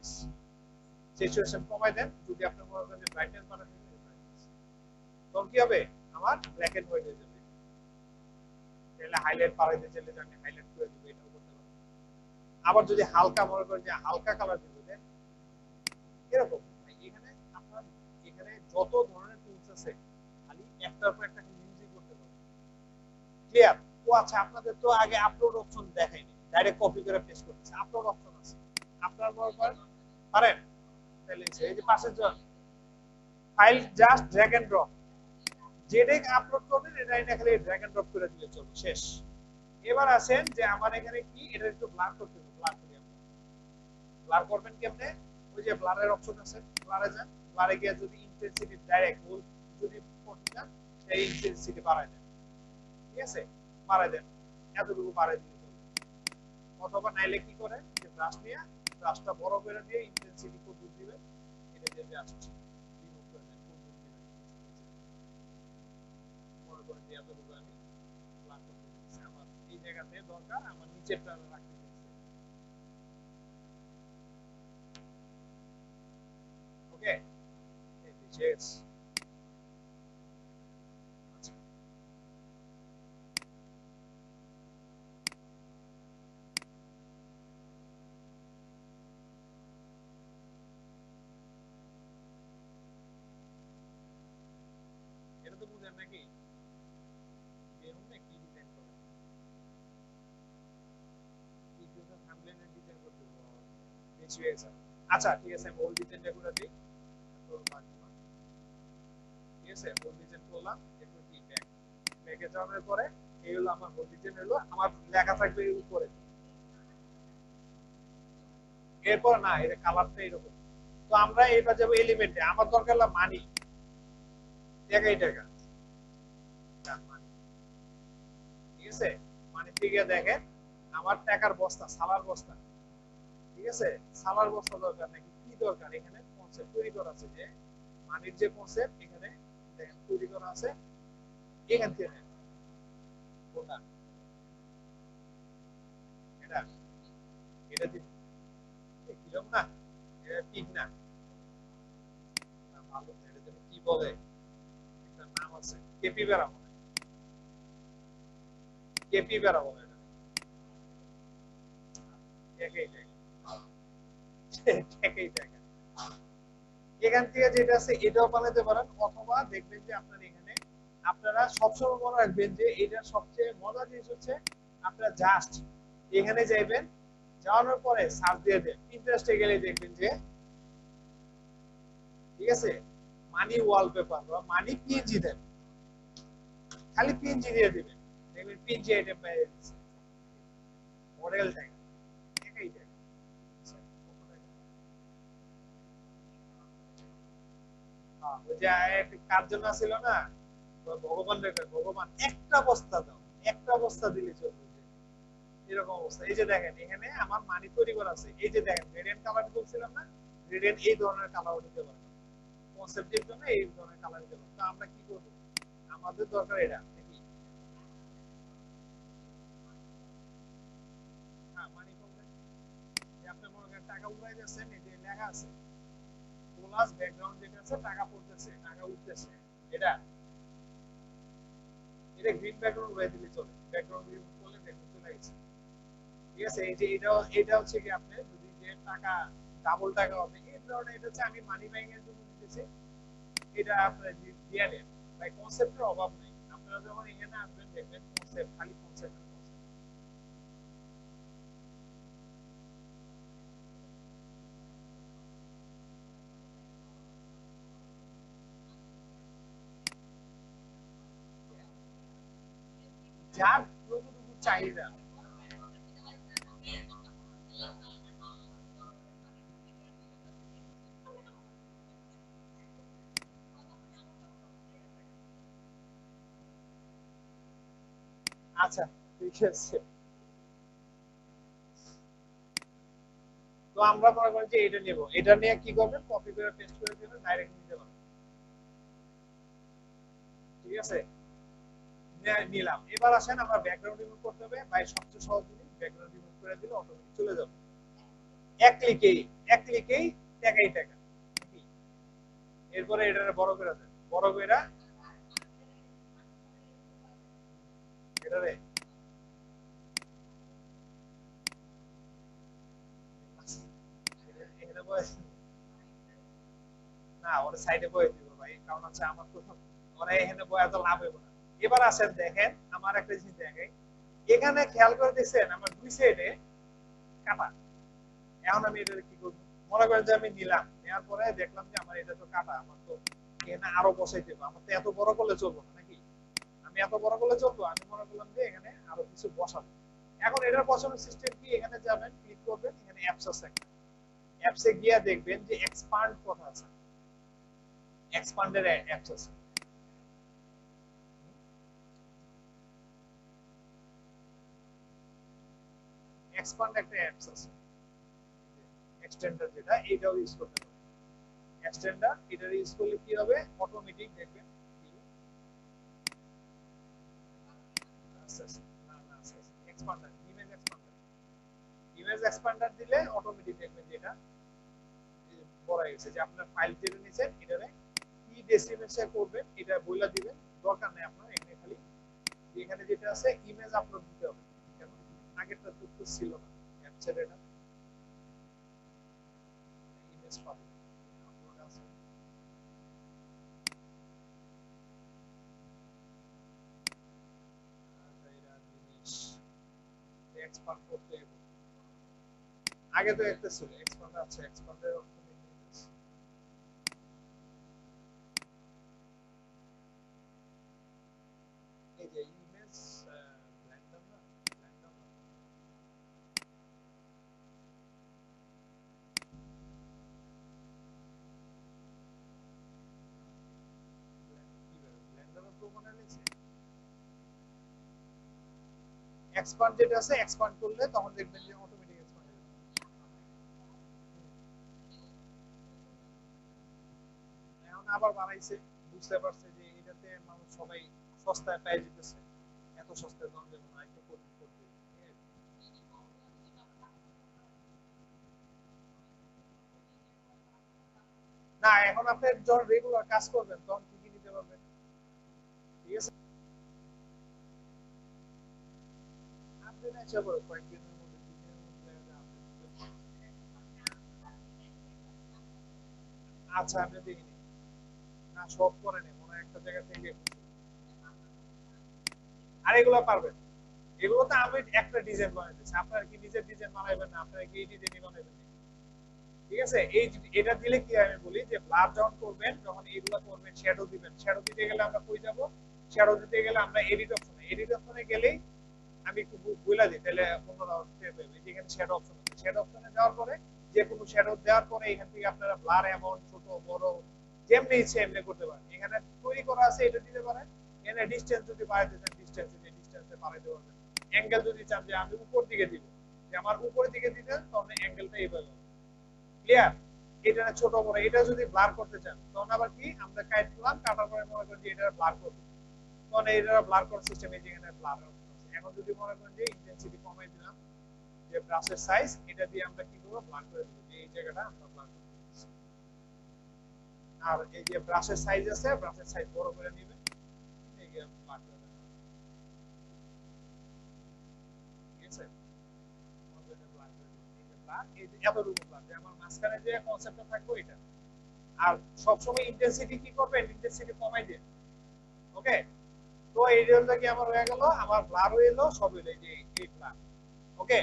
স্যাচুরেশন কমাই দেন যদি আপনি মনে করেন যে ব্রাইটনেস বাড়াতে দিবেন তখন কি হবে আমার ব্ল্যাক এন্ড হোয়াইট হয়ে যাবে তাহলে হাইলাইট বাড়াইতে চাইলে আপনি হাইলাইট করে দিবেন এটাও করতে পারেন আবার যদি হালকা মনে করেন যে হালকা কালার দিবেন এরকম এখানে আপনার এখানে যত ধরনের টুলস আছে খালি একটার পর একটা ইউজই করতে পারবেন ক্লিয়ার ও আচ্ছা আপনাদের তো আগে আপলোড অপশন দেখাইনি ডাইরেক্ট কপি করে পেস্ট করতেছে আপলোড অপশন আছে আপনার মনে করেন পারেন তাহলে এই যে পাশের file just drag and drop, যেটাই আপলোড করবেন এটা এনে খালি ড্র্যাগ এন্ড ড্রপ করে দিলে চলবে, শেষ। এবার আসেন যে আমার এখানে কি এটা একটু ব্লার করতে হবে, ব্লার করি আমরা। ব্লার করবেন কেমনে? ওই যে ব্লারের অপশন আছে, ব্লারে যান, ব্লারে গিয়ে যদি ইন্টেনসিটি ডাইরেক্ট ফুল যদি করতে চান সেই ইন্টেনসিটি বাড়ায় দেন, ঠিক আছে, বাড়ায় দেন, এতটুকু বাড়ায় দিলে চলবে। অথবা নাইলে কি করেন যে ব্রাশ নিয়ে ব্রাশটা বড় করে দিয়ে ইন্টেনসিটি কত দিবেন এটা দিয়ে জাস্ট রিমুভ করে দেন, কত দিবেন মনে করেন যে এতটুকু আমি ব্লার করতে দিচ্ছি, আমার এই জায়গাতে দরকার আমার নিচেরটা রাখতে দিচ্ছি। ওকে, শেষ। আচ্ছা, এটা তো বুঝেন নাকি বেরুন না কি ডিজাইন করে, কি ডিজাইন থাম্বনেল ডিজাইন করতে বেশি হয়ে গেছে। আচ্ছা ঠিক আছে, আমি ওল্ড ডিজাইনটা করে দিই, তো লাগবে না। ঠিক আছে, ওল্ড ডিজাইন করলাম, একটু কি ব্যাক ব্যাকে যাওয়ার পরে এই হলো আমার ওল্ড ডিজাইন, হলো আমার লেখা থাকবে এর উপরে। এরপর না এটা কালারটা এরকম। তো আমরা এবার যাবো এলিমেন্টে, আমার দরকার হলো মানি, টাকা এই টাকা মানি, ঠিক আছে। মানি থেকে দেখেন আমার টাকার বস্তা, সালার বস্তা, ঠিক আছে, সালার বস্তা দরকার নাকি কি দরকার, এখানে কনসেপ্ট তৈরি করা আছে যে মানির যে কনসেপ্ট এখানে দেখেন তৈরি করা আছে, এখান থেকে নেন কোনটা, এটা এটা দিন, কিরকম না, এটা ঠিক না, ভালো এটা যেন কি বলে, একটা নাম আছে কেপি বেড়া বলে, কেপি বেড়া বলে এটা, একই জায়গা একই জায়গা। এখান থেকে যেটা আছে এটাও বানাতে পারেন, অথবা দেখবেন যে আপনার এখানে আপনারা সবসময় মনে রাখবেন যে এটার সবচেয়ে মজার জিনিস হচ্ছে আপনারা জাস্ট এখানে যাইবেন, যাওয়ার পরে সার্চ দিয়ে দেন, ইন্টারেস্টে গেলে দেখবেন যে ঠিক আছে মানি ওয়ালপেপার বা মানি পিএনজি দেন, খালি পিএনজি দিয়ে দিবেন, দেখবেন পিএনজি আইটেম পেয়ে যাচ্ছে, মডেল থাকে একই থাকে। ওই যে কার জন্য ছিল না, ভগবান রেখে ভগবান একটা বস্তা দাও, একটা বস্তা দিলে চলবে, এরকম অবস্থা। এই যে দেখেন এখানে আমার মানি তৈরি করা আছে, এই যে দেখেন রেডিয়েন্ট কালার বলছিলাম না, রেডিয়েন্ট এই ধরনের কালার দিতে পারবো, কনসেপ্টের জন্য এই ধরনের কালার দিতে পারবো। তো আমরা কি করব, আমাদের দরকার এটা নাকি, হ্যাঁ মানি করবে যে আপনি মনে করেন টাকা উড়াই যাচ্ছেন, এই যে লেখা আছে প্লাস ব্যাকগ্রাউন্ড যেটা আছে টাকা পড়তেছে টাকা উঠতেছে, এটা এটা গ্রিন ব্যাকগ্রাউন্ড উড়াই দিলে চলে, ব্যাকগ্রাউন্ড রিমুভ করলে ব্যাকগ্রাউন্ড চলে গেছে, ঠিক আছে। এই যে এটা হচ্ছে কি আপনি যদি যে টাকা ডাবল টাকা হবে এই ধরনের, এটা হচ্ছে আমি মানি ব্যাংক এর জন্য দিতেছি, এটা আপনারা দিয়ে নেন ভাই, কনসেপ্টের অভাব নেই, আপনারা যখন এখানে আসবেন দেখবেন কনসেপ্ট খালি কনসেপ্ট, যার যতটুকু চাহিদা। আচ্ছা ঠিক আছে, তো আমরা মনে করি যে এটা নেব, এটা নিয়ে কি করবেন, কপি করে পেস্ট করে দিবেন, ডাইরেক্ট নিতে পারবেন, ঠিক আছে। নিলাম, এবার আসেন আমরা ব্যাকগ্রাউন্ড রিমুভ করতে হবে ভাই, সবচেয়ে সহজ জিনিস ব্যাকগ্রাউন্ড রিমুভ করে দিলে অটোমেটিক চলে যাবে, এক ক্লিকেই, এক ক্লিকেই টাকাই টাকা, এরপরে এটা বড় করে দেন, বড় করে এটারে এখানে বয়স না, ওর সাইডে বয়ে দিব ভাই, কারণ হচ্ছে আমার তো ওরা এখানে বয়ে তো লাভ হবে না। এবার আসেন দেখেন আমার একটা জিনিস দেখাই, এখানে খেয়াল করে দেখছেন আমার দুই সাইডে কাটা, এখন আমি এটা কি করবো, মনে করেন যে আমি নিলাম, নেওয়ার পরে দেখলাম যে আমার এটা তো কাটা, আমার তো এখানে আরো বসাই দেবো। আমার তো এত বড় করলে চলবো না নাকি? আমি এত বড় করলে চলবো? আমি মনে করলাম যে এখানে আরো কিছু বসাবো। এখন এটার বসানোর সিস্টেম কি? এখানে যাবেন, ক্লিক করবেন, এখানে অ্যাপস আছে একটা। অ্যাপসে গিয়ে দেখবেন যে এক্সপান্ড কথা আছে, এক্সপান্ডের অ্যাপস আছে। এক্সপান্ড একটা অ্যাপস আছে, এক্সটেন্ডার যেটা, এটাও ইউজ করতে পারেন। এক্সটেন্ডার এটা ইউজ করলে কি হবে? অটোমেটিক দেখবেন আচ্ছা আচ্ছা, না না আচ্ছা আচ্ছা, expander, image expander, image expander দিলে অটোমেটিক দেখবেন যে এটা বড় হয়ে গেছে। যে আপনার ফাইল যেটা নিছেন এটারে কি ডেসিমেশে করবেন এটা বইলা দিবেন, দরকার নেই আপনার। এখানে খালি এখানে যেটা আছে ইমেজ আপলোড দিতে হবে, কেন আগেরটা তো ছিল না অ্যাপসের, এটা ইমেজ পাবেন আপলোড আছে। আর এটা জিনিস এক্সপান্ড করতে হবে, আগে তো একটা ছিল এক্সপান্ড আছে, এক্সপান্ডের এই যে ইমেজ ব্লেন্ডার না, ব্লেন্ডার না, ব্লেন্ডারও তো মনে নিছে। এক্সপান্ড যেটা আছে, এক্সপান্ড করলে তখন দেখবেন যে অটোমেটিক এক্সপান্ড হয়ে যাবে। এখন আবার বাড়াইছে, বুঝতে পারছে যে এটাতে মানুষ সবাই সস্তায় পেয়ে যেতেছে, এত সস্তায় দাম দেবে না, একটু কঠিন করতে। না এখন আপনি যখন রেগুলার কাজ করবেন তখন কি কি নিতে পারবেন, ঠিক আছে? আপনি না ইচ্ছা করে কয়েকদিনের মধ্যে, 2 দিনের মধ্যে আচ্ছা আমি দেখিনি, না সব করে নেই মনে হয় একটা জায়গা থেকে। আর এগুলো পারবেন, এগুলো তো আমি একটা ডিজাইন বানাই দিচ্ছি, আপনারা কি নিজের ডিজাইন বানাইবেন না? আপনারা কি এই ডিজাইনই বানাইবেন না? ঠিক আছে, এই এটা দিলে কি হয় আমি বলি, যে ব্লার যখন করবেন, যখন এগুলো করবেন, শ্যাডো দিবেন, শ্যাডো দিতে গেলে আমরা কই যাব? শ্যাডো দিতে গেলে আমরা এডিট অপশনে, এডিট অপশনে গেলেই আমি একটু বইলা দিই, তাহলে অন্যরা টের পাবে। যেখানে শ্যাডো অপশন আছে, শ্যাডো অপশনে যাওয়ার পরে যে কোনো শ্যাডো দেওয়ার পরে এখান থেকে আপনারা ব্লার অ্যামাউন্ট ছোট বড় যেমনি ইচ্ছে এমনি করতে পারেন। এখানে তৈরি করা আছে, এটা দিতে পারেন। এখানে ডিসটেন্স যদি বাড়াইতে চান, ডিসটেন্সে বাড়াইতে পারবেন। অ্যাঙ্গেল যদি চান যে আমি উপর দিকে দিব, যে আমার উপরের দিকে দিতেন, তখন অ্যাঙ্গেলটা এইভাবে হবে। ক্লিয়ার? এটা ছোট বড়, এটা যদি ব্লার করতে চান তখন আবার কি, আমরা কাটলাম, কাটার পরে মনে করেন যে এটা ব্লার করব, তখন এটা ব্লার করার সিস্টেম এই যেখানে ব্লার আছে। এখন যদি মনে করেন যে ইন্টেন্সিটি কমাই দিলাম, যে ব্রাশের সাইজ, এটা দিয়ে আমরা কি করব? ব্লার করে দেব, যে এই জায়গাটা আমরা ব্লার করে দিচ্ছি। আর এই যে ব্রাশের সাইজ আছে, ব্রাশের সাইজ বড় করে নেবেন, এই যে ব্লার করে দেবেন, ঠিক আছে? ব্লার করে দিবেন, এই যে ব্লার, এই যে এতটুকু ব্লার, যে আমার মাঝখানে যে কনসেপ্টটা থাকবে এটা। আর সবসময় ইন্টেন্সিটি কি করবেন? ইন্টেন্সিটি কমাই দিন, ওকে? তো এই রেলটা কি আমার হয়ে গেল, আমার ব্লার হয়ে এলো, সব হইলো এই যে এই ব্লার, ওকে?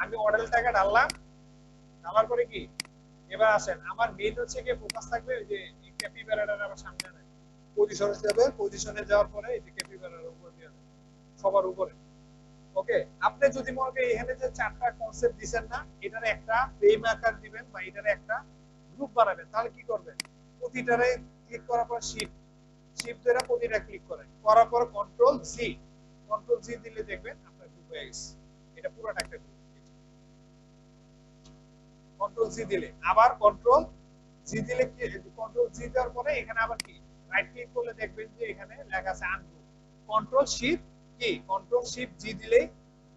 আমি মডেলটাকে ডাললাম, ডালার পরে কি, এবার আসেন আমার মেইন হচ্ছে কি ফোকাস থাকবে ওই যে ক্যাপিবারাটার আমার সামনে নাই, পজিশনে যাবে, পজিশনে যাওয়ার পরে এই যে ক্যাপিবারার উপর দিয়ে যাবে, সবার উপরে, ওকে? আপনি যদি মনে করেন এখানে যে চারটা কনসেপ্ট দিবেন না, এটার একটা ফ্রেম আকার দিবেন বা এটার একটা গ্রুপ বানাবেন, তাহলে কি করবেন? প্রতিটারে ক্লিক করার পর শিফট, শিফট ধরে প্রতিটা ক্লিক করেন, করার পর কন্ট্রোল জি, কন্ট্রোল জি দিলে দেখবেন আপনার গ্রুপ হয়ে গেছে। এটা পুরোটা একটা গ্রুপ। কন্ট্রোল জি দিলে আবার কন্ট্রোল জি দিলে কি, কন্ট্রোল জি দেওয়ার পরে এখানে আবার কি, রাইট ক্লিক করলে দেখবেন যে এখানে লেখা আছে আনগ্রুপ। কন্ট্রোল শিফট কি, কন্ট্রোল শিফট জি দিলেই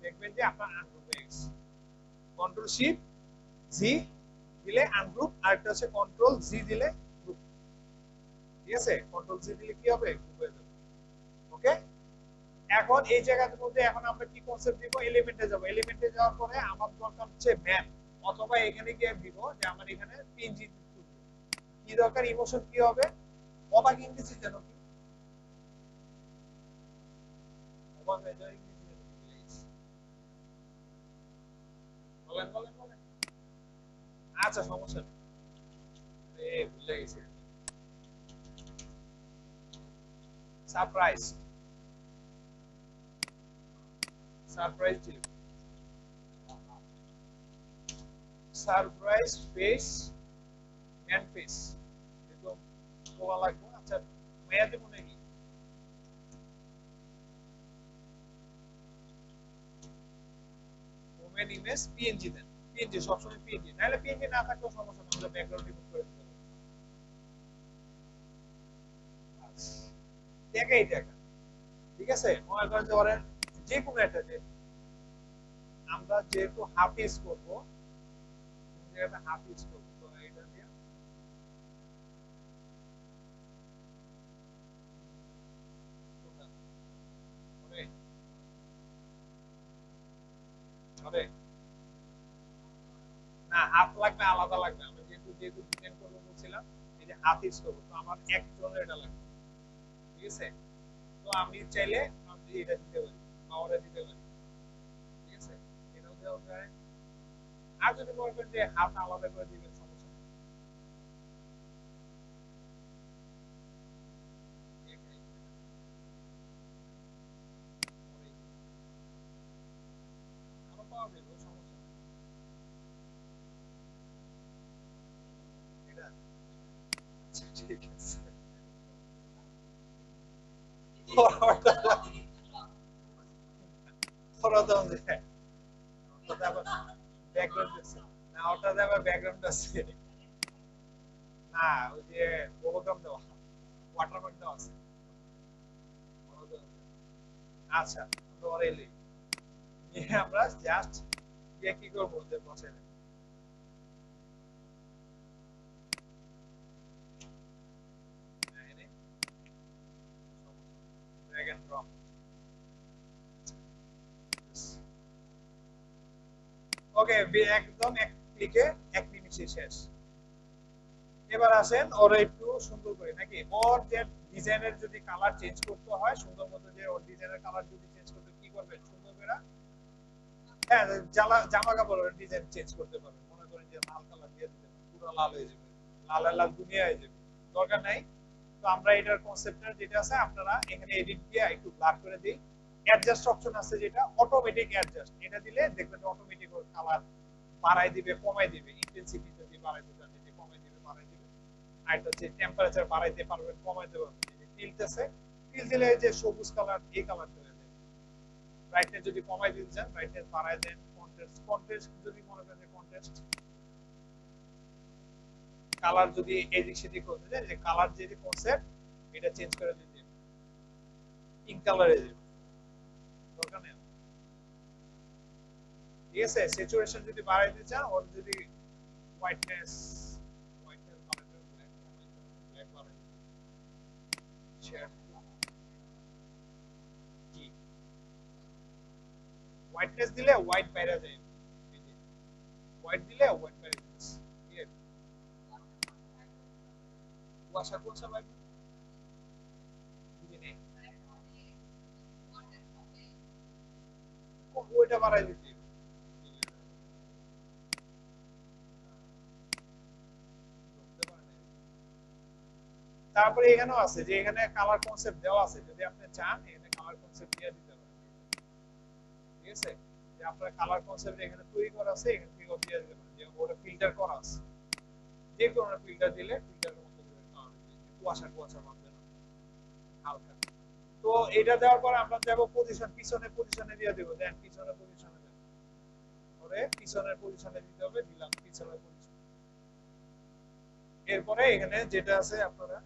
দেখবেন যে আপনার আনগ্রুপ হয়ে গেছে। কন্ট্রোল শিফট জি দিলে আনগ্রুপ, আর একটা হচ্ছে কন্ট্রোল জি দিলে গ্রুপ, ঠিক আছে? কন্ট্রোল জি দিলে কি হবে? গ্রুপ হয়ে যাবে, ওকে? এখন এই জায়গার মধ্যে এখন আমরা কি কনসেপ্ট দিব? এলিমেন্টে যাব, এলিমেন্টে যাওয়ার পরে আমার দরকার হচ্ছে ম্যাপ, অথবা এখানে গিয়ে দিব যে আমার এখানে পিএনজি কি দরকার, ইমোশন কি হবে? অবাক ইংরেজি যেন কি, অবাক হয়ে যায় ইংরেজি যেন কি, বলেন বলেন বলেন। আচ্ছা সমস্যা নেই, ভুলে গেছি। Surprise, surprise delete, surprise face hand face, এরকম বলা লাগবে। আচ্ছা মেয়াদে মনে কি ওমেন ইমেজ পিএনজি দেন, পিএনজি সবসময় পিএনজি, নাহলে পিএনজি না থাকলেও সমস্যা নেই, আমরা ব্যাকগ্রাউন্ড রিমুভ করে দিতে পারি। দেখাই দেখা, ঠিক আছে। মনে করেন যে ওরা যে কোনো একটা, যে আমরা যেহেতু হাফ ইউজ করবো, একটা হাফ ইউজ করবো, তো এটা দিয়ে ওরে ওরে না, হাফ লাগবে, আলাদা লাগবে। আমি যেহেতু যেহেতু ডিজাইন করবো বলছিলাম, এই যে হাফ ইউজ করবো, তো আমার একজনের এটা লাগবে, ঠিক আছে। তো আমি চাইলে আমি এটা দিতে পারি, পাওয়ারে দিতে পারি, ঠিক আছে। এটাও দেওয়া যায়। আর যদি মনে করেন যে হাত আলাদা করে দিবেন, সমস্যা নেই। আরো পাওয়া যাবে, সমস্যা নেই। এটা আচ্ছা, ঠিক আছে। ওটা ওটা দেয়। ওটাতে আবার ব্যাকগ্রাউন্ড আছে না, ওটাতে আবার ব্যাকগ্রাউন্ড আছে না, ওই যে ওভারকাম দেওয়া, ওয়াটারমার্ক দেওয়া আছে। আচ্ছা আমরা ওরে এলি নিয়ে আমরা জাস্ট দিয়ে কি করবো, যে বসে ড্র্যাগ এন্ড ড্রপ। ওকে, একদম এক ক্লিকে, এক নিমিষে শেষ। এবার আসেন ওরা একটু সুন্দর করে নাকি, ওর যে ডিজাইনের যদি কালার চেঞ্জ করতে হয় সুন্দর মতো, যে ওর ডিজাইনের কালার যদি চেঞ্জ করতে কি করবে সুন্দর করে, হ্যাঁ জামা কাপড়ের ডিজাইন চেঞ্জ করতে পারবে। মনে করেন যে লাল কালার দিয়ে দিতে পারবে, পুরো লাল হয়ে যাবে, লাল লাল দুনিয়া হয়ে যাবে, দরকার নাই। তো আমরা এটার কনসেপ্টটা যেটা আছে, আপনারা এখানে এডিট দিয়ে একটু ব্লার করে দিই। অ্যাডজাস্ট অপশন আছে যেটা অটোমেটিক অ্যাডজাস্ট, এটা দিলে দেখবেন অটোমেটিক কালার বাড়াই দিবে কমাই দিবে, ইন্টেন্সিটি যদি বাড়াইতে চান যে কমাই দিবে বাড়াই দিবে। আর এটা হচ্ছে টেম্পারেচার বাড়াইতে পারবেন কমাইতে পারবেন, যে টিল্ট আছে, টিল্ট দিলে যে সবুজ কালার এই কালার চলে যায়। ব্রাইটনেস যদি কমাই দিতে চান ব্রাইটনেস বাড়াই দেন। কন্ট্রাস্ট, কন্ট্রাস্ট যদি মনে করেন যে কন্ট্রাস্ট কালার যদি এদিক সেদিক করতে চান, যে কালার যে কনসেপ্ট এটা চেঞ্জ করে দিতে, পিঙ্ক কালারে যাবে, দরকার নেই। ঠিক আছে, স্যাচুরেশন যদি বাড়াই দিতে চান, ওর যদি হোয়াইটনেস, হোয়াইটনেস বাড়াই দেন, ব্ল্যাক বাড়াই দেন, শেড কি হোয়াইটনেস দিলে হোয়াইট বাইরে যায়, হোয়াইট দিলে হোয়াইট বাইরে যাচ্ছে। ঠিক আছে, কুয়াশা কুয়াশা লাগবে, বুঝি নেই, ওইটা বাড়াই দিতে। তারপরে এখানেও আছে যে এখানে কালার কনসেপ্ট দেওয়া আছে, যদি আপনি চান এখানে কালার কনসেপ্ট দিয়ে দিতে পারেন। ঠিক আছে, যে আপনার কালার কনসেপ্ট এখানে তৈরি করা আছে, এখান থেকে দিয়ে দিতে পারেন, যে ওটা ফিল্টার করা আছে, যে কোনো ফিল্টার দিলে ফিল্টারের মতো করে কালার দিবে, কুয়াশা কুয়াশা ভাববে না, হালকা। তো এটা দেওয়ার পর আমরা যাব পজিশন, পিছনে পজিশনে দিয়ে দেব, দেন পিছনে পজিশনে দেন, পরে পিছনের পজিশনে দিতে হবে, দিলাম পিছনের পজিশন। এরপরে এখানে যেটা আছে আপনারা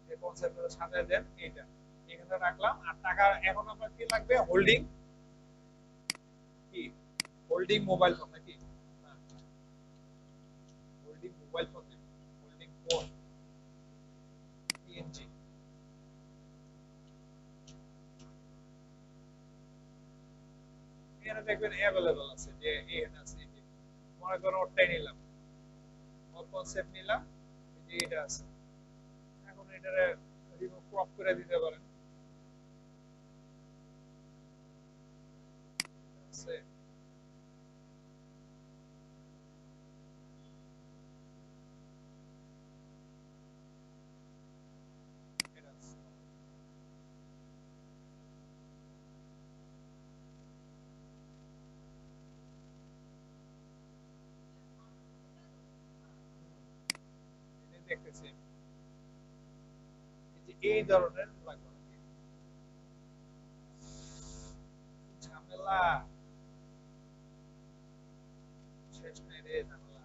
যে কনসেপ্টটা সাজায় দেন, এইটা এখানে রাখলাম। আর টাকা এখন আপনার কি লাগবে, হোল্ডিং কি, হোল্ডিং মোবাইল ফোন নাকি, holding mobile phone, holding phone PNG. এখানে দেখবেন अवेलेबल আছে, যে এখানে আছে, এই যে মনে করো ওটাই নিলাম, ওর কনসেপ্ট নিলাম, এই যে এটা আছে। এখন এটারে রিমুভ ক্রপ করে দিতে পারেন, আছে এটা আছে। দেখতেছি এই ধরনের লাগবে নাকি ঝামেলা শেষ নেই রে ঝামেলা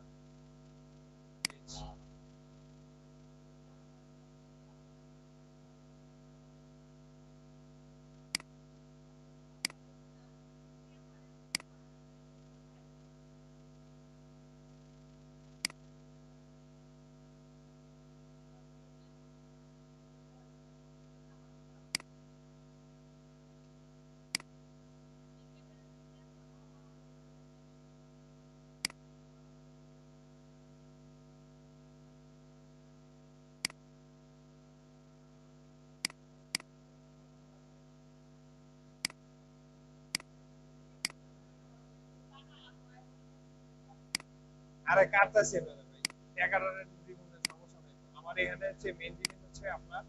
আরে কাটতাছি না ভাই 11 এর দ্বিগুণের সমস্যা নাই আমার এখানে হচ্ছে মেইন জিনিস হচ্ছে আপনার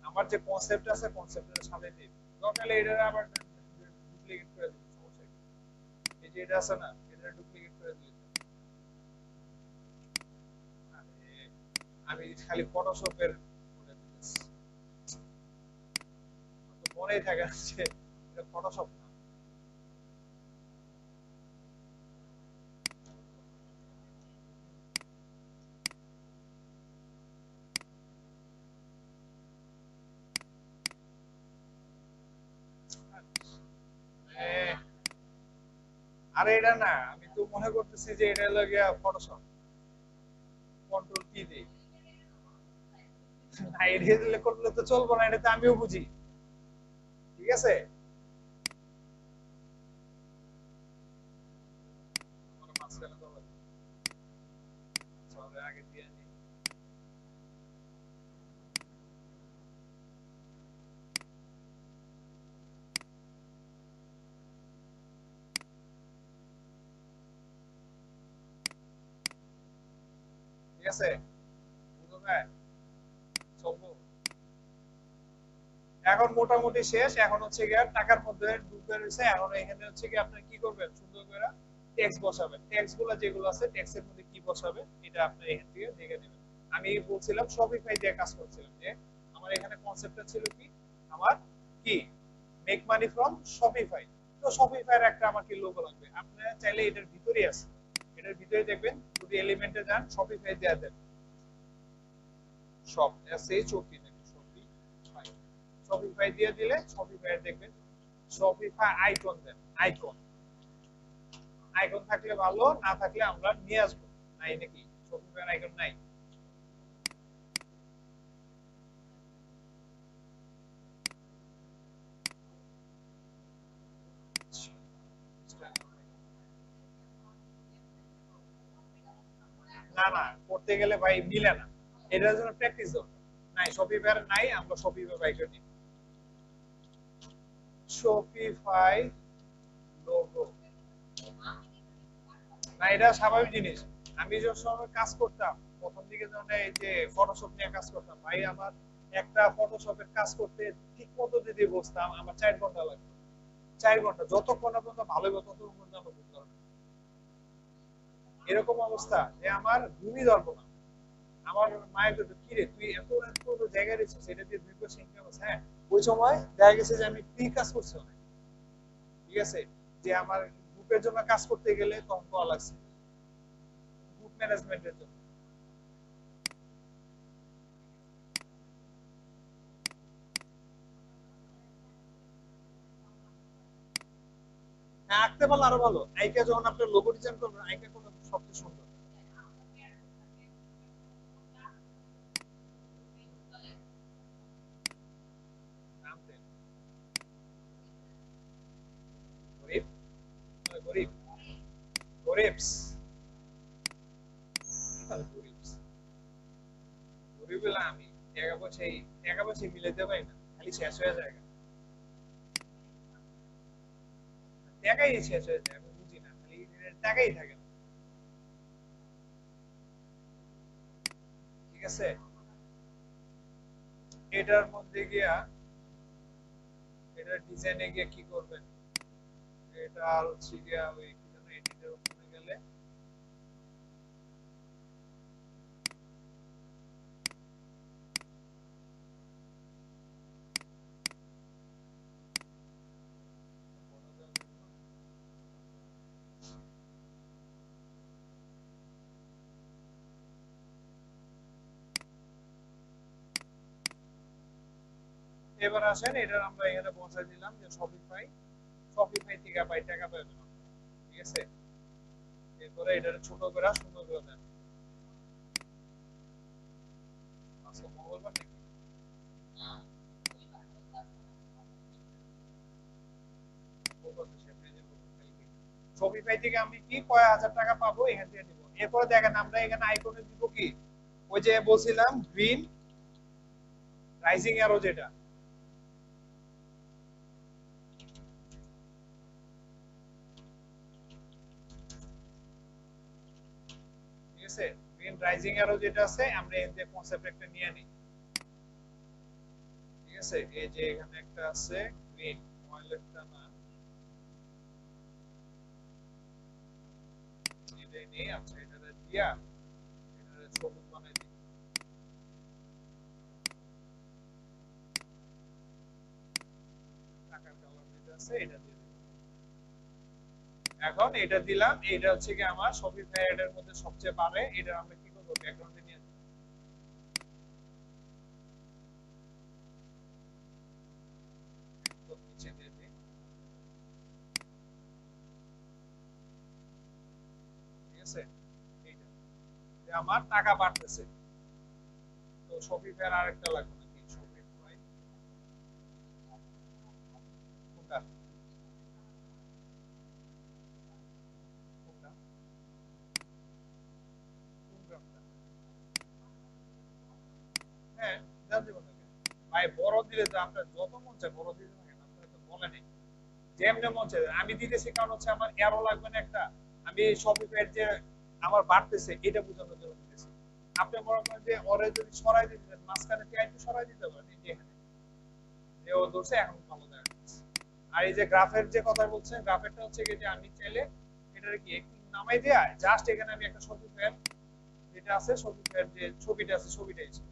আমার যে কনসেপ্ট আছে কনসেপ্টের সাথে দিই লোকালি এটা আবার ডুপ্লিকেট করে দিই সমস্যা কি এই যে এটা আছে না এটা ডুপ্লিকেট করে দিই আরে আমি খালি ফটোশপের করে দিতেছি তো মনেই থাকে না যে এটা ফটোশপ না এ, আরে এটা না আমি তো মনে করতেছি যে এটা হলো গিয়া ফটোশপ কন্ট্রোল কি দেই না এটা দিলে করলে তো চলবে না এটা তো আমিও বুঝি ঠিক আছে আমার মাঝখানে তো চলে আগে দিয়ে নি ঠিক আছে বুঝো না চলবো এখন মোটামুটি শেষ এখন হচ্ছে গিয়ে টাকার মধ্যে ঢুকে রয়েছে এখন এখানে হচ্ছে কি আপনি কি করবেন সুন্দর করে ট্যাক্স বসাবেন ট্যাক্স গুলো যেগুলো আছে ট্যাক্স এর মধ্যে কি বসাবে এটা আপনি এখান থেকে দেখে নেবেন আমি বলছিলাম শপিফাই দিয়ে কাজ করছিলাম যে আমার এখানে কনসেপ্টটা ছিল কি আমার কি মেক মানি ফ্রম শপিফাই তো শপিফাই এর একটা আমার কি লোগো লাগবে আপনি চাইলে এটার ভিতরেই আছে এটার ভিতরে দেখবেন যদি এলিমেন্টে যান শপিফাই দেয়া দেন shop S H O P Shopify Shopify দিয়ে দিলে শপিফাই দেখবেন শপিফাই আইকন দেন আইকন আইকন থাকলে ভালো না থাকলে আমরা নিয়ে আসবো নাই নাকি শপিফাই আইকন নাই না না করতে গেলে ভাই মিলে না এটার জন্য প্র্যাকটিস দরকার নাই শপিফাই নাই আমরা শপিফাই আইকন নিই শপিফাই লোগো না এটা স্বাভাবিক জিনিস আমি যখন সময় কাজ করতাম প্রথম দিকে যখন এই যে ফটোশপ নিয়ে কাজ করতাম ভাই আমার একটা ফটোশপের কাজ করতে ঠিক মতো যদি বসতাম আমার 4 ঘন্টা লাগতো 4 ঘন্টা যতক্ষণ না পর্যন্ত ভালো হবে ততক্ষণ না বুঝতে পারবো এরকম অবস্থা যে আমার ঘুমই ধরবো না আমার মায়ের তো কি রে তুই এত এত জায়গায় রেছিস সেটা দিয়ে 2 পয়সা ইনকাম আছে হ্যাঁ ওই সময় দেখা গেছে যে আমি ফ্রি কাজ করছি অনেক ঠিক আছে যে আমার গ্রুপের জন্য কাজ করতে গেলে তখন কল লাগছে গ্রুপ ম্যানেজমেন্টের জন্য হ্যাঁ আঁকতে পারলে আরো ভালো আইকা যখন আপনার লোগো ডিজাইন করবেন আইকা কোনো সবচেয়ে সুন্দর নাম দেন গরিব গরিব গরিবস গরিবস গরিব হলে আমি টাকা পয়সা মিলাইতে পারি না খালি শেষ হয়ে যায় টাকাই শেষ হয়ে যায় আমি বুঝি না খালি টাকাই থাকে না ঠিক আছে এটার মধ্যে গিয়া এটার ডিজাইনে গিয়ে কি করবেন এটা হচ্ছে গিয়া ওই কি জানো এডিটর ওখানে গেলে এবার আসেন এটার আমরা এখানে পৌঁছায় দিলাম যে শপিফাই, শপিফাই থেকে পাই টাকা পাবেন আপনারা। ঠিক আছে, এরপরে এটা ছোট করে সুন্দর করে দেন। আজকে মঙ্গলবার নাকি? শপিফাই থেকে আমি কি কয় হাজার টাকা পাবো এখান থেকে দিব। এরপরে দেখেন আমরা এখানে আইকনে দিব কি, ওই যে বলছিলাম গ্রিন রাইজিং অ্যারো যেটা, ঠিক আছে, গ্রিন রাইজিং অ্যারো যেটা আছে আমরা এর যে কনসেপ্ট একটা নিয়ে নিই। ঠিক আছে, এই যে এখানে একটা আছে গ্রিন ওয়ালেটটা না, এটা নেই। আচ্ছা এটা দিয়া এটা সবুজ বানাই দিই। টাকার কালার যেটা আছে এটা দিয়ে দিই। এখন এটা দিলাম, এটা হচ্ছে কি আমার শপিফাই এর মধ্যে সবচেয়ে পারে। এটা আমরা কি করব, ব্যাকগ্রাউন্ডে নিয়ে যাব। তো নিচে দিয়ে দিই। ঠিক আছে, এইটা যে আমার টাকা বাড়তেছে। তো শপিফাই আরেকটা লাগবে নাকি, শপিফাই কোনটা কোনটা কোন গ্রামটা? হ্যাঁ, জান দিব না কেন? ভাই বড় দিলে তো আপনার যত মন চায় বড় দিতে থাকেন, আপনারা তো বলেনই যেমনে মন চায় আমি দিতেছি। কারণ হচ্ছে আমার এরো লাগবে না একটা, আমি শপিফাই যে আমার বাড়তেছে এটা বোঝানোর জন্য দিতেছি। আপনি মনে করেন যে ওরে যদি সরাই দিতে চান, মাঝখানে থেকে একটু সরাই দিতে পারেন, এই যে এখানে যে ও ধরছে এখন ভালো দেখা যাচ্ছে। আর এই যে গ্রাফের যে কথা বলছেন, গ্রাফেরটা হচ্ছে কি যে আমি চাইলে এটার কি একটু নামাই দেয়া জাস্ট এখানে আমি একটা শপিফাই যেটা আছে, শপিফাই যে ছবিটা আছে ছবিটাই ছিল।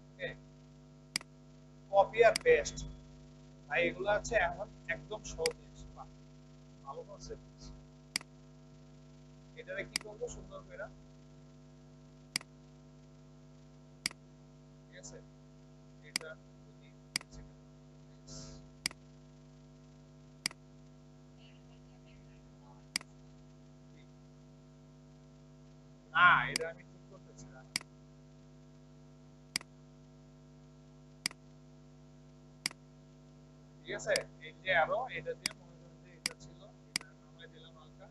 ওকে, কপি আর পেস্ট, ভাই এগুলো আছে এখন একদম সহজ জিনিস। বাহ, ভালো কনসেপ্ট। এটারে কি করবো সুন্দর করে, ঠিক আছে, এটা যদি না, এটা আমি ঠিক করতেছি না। ঠিক আছে, এই যে আরো এটা দিয়ে মনে করেন যে এটা ছিল, এটা নামাই দিলাম হালকা।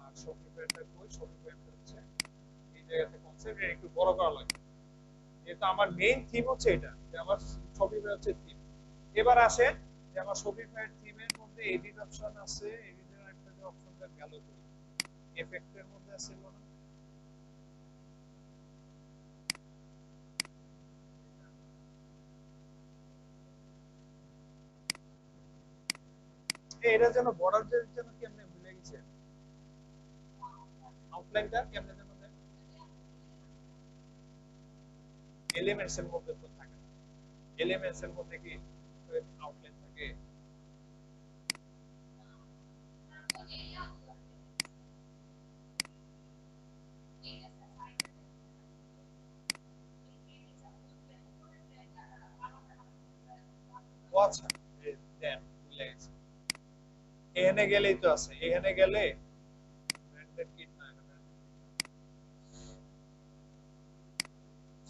আর শপিফাইটা কই, শপিফাইটা হচ্ছে এই জায়গাতে কনসেপ্ট এটা একটু বড় করা লাগে, যেহেতু আমার মেইন থিম হচ্ছে এটা, যে আমার শপিফাই হচ্ছে থিম। এবার আসেন যে আমার শপিফাই থিমের মধ্যে এডিট অপশন আছে, এডিটের একটা যে অপশনটা গেল কই, এফেক্টের মধ্যে ছিল না? এটা যেন বর্ডার যেন কেমনে ভুলে গেছে, আউটলাইনটা কেমনে যেন দেয়, এলিমেন্টস এর মধ্যে তো থাকে না। এলিমেন্টস এর মধ্যে কি আউটলাইন থাকে? ও আচ্ছা, দেন ভুলে গেছি। এখানে গেলেই তো আছে, এখানে গেলে ব্র্যান্ডেড কিট না, এটা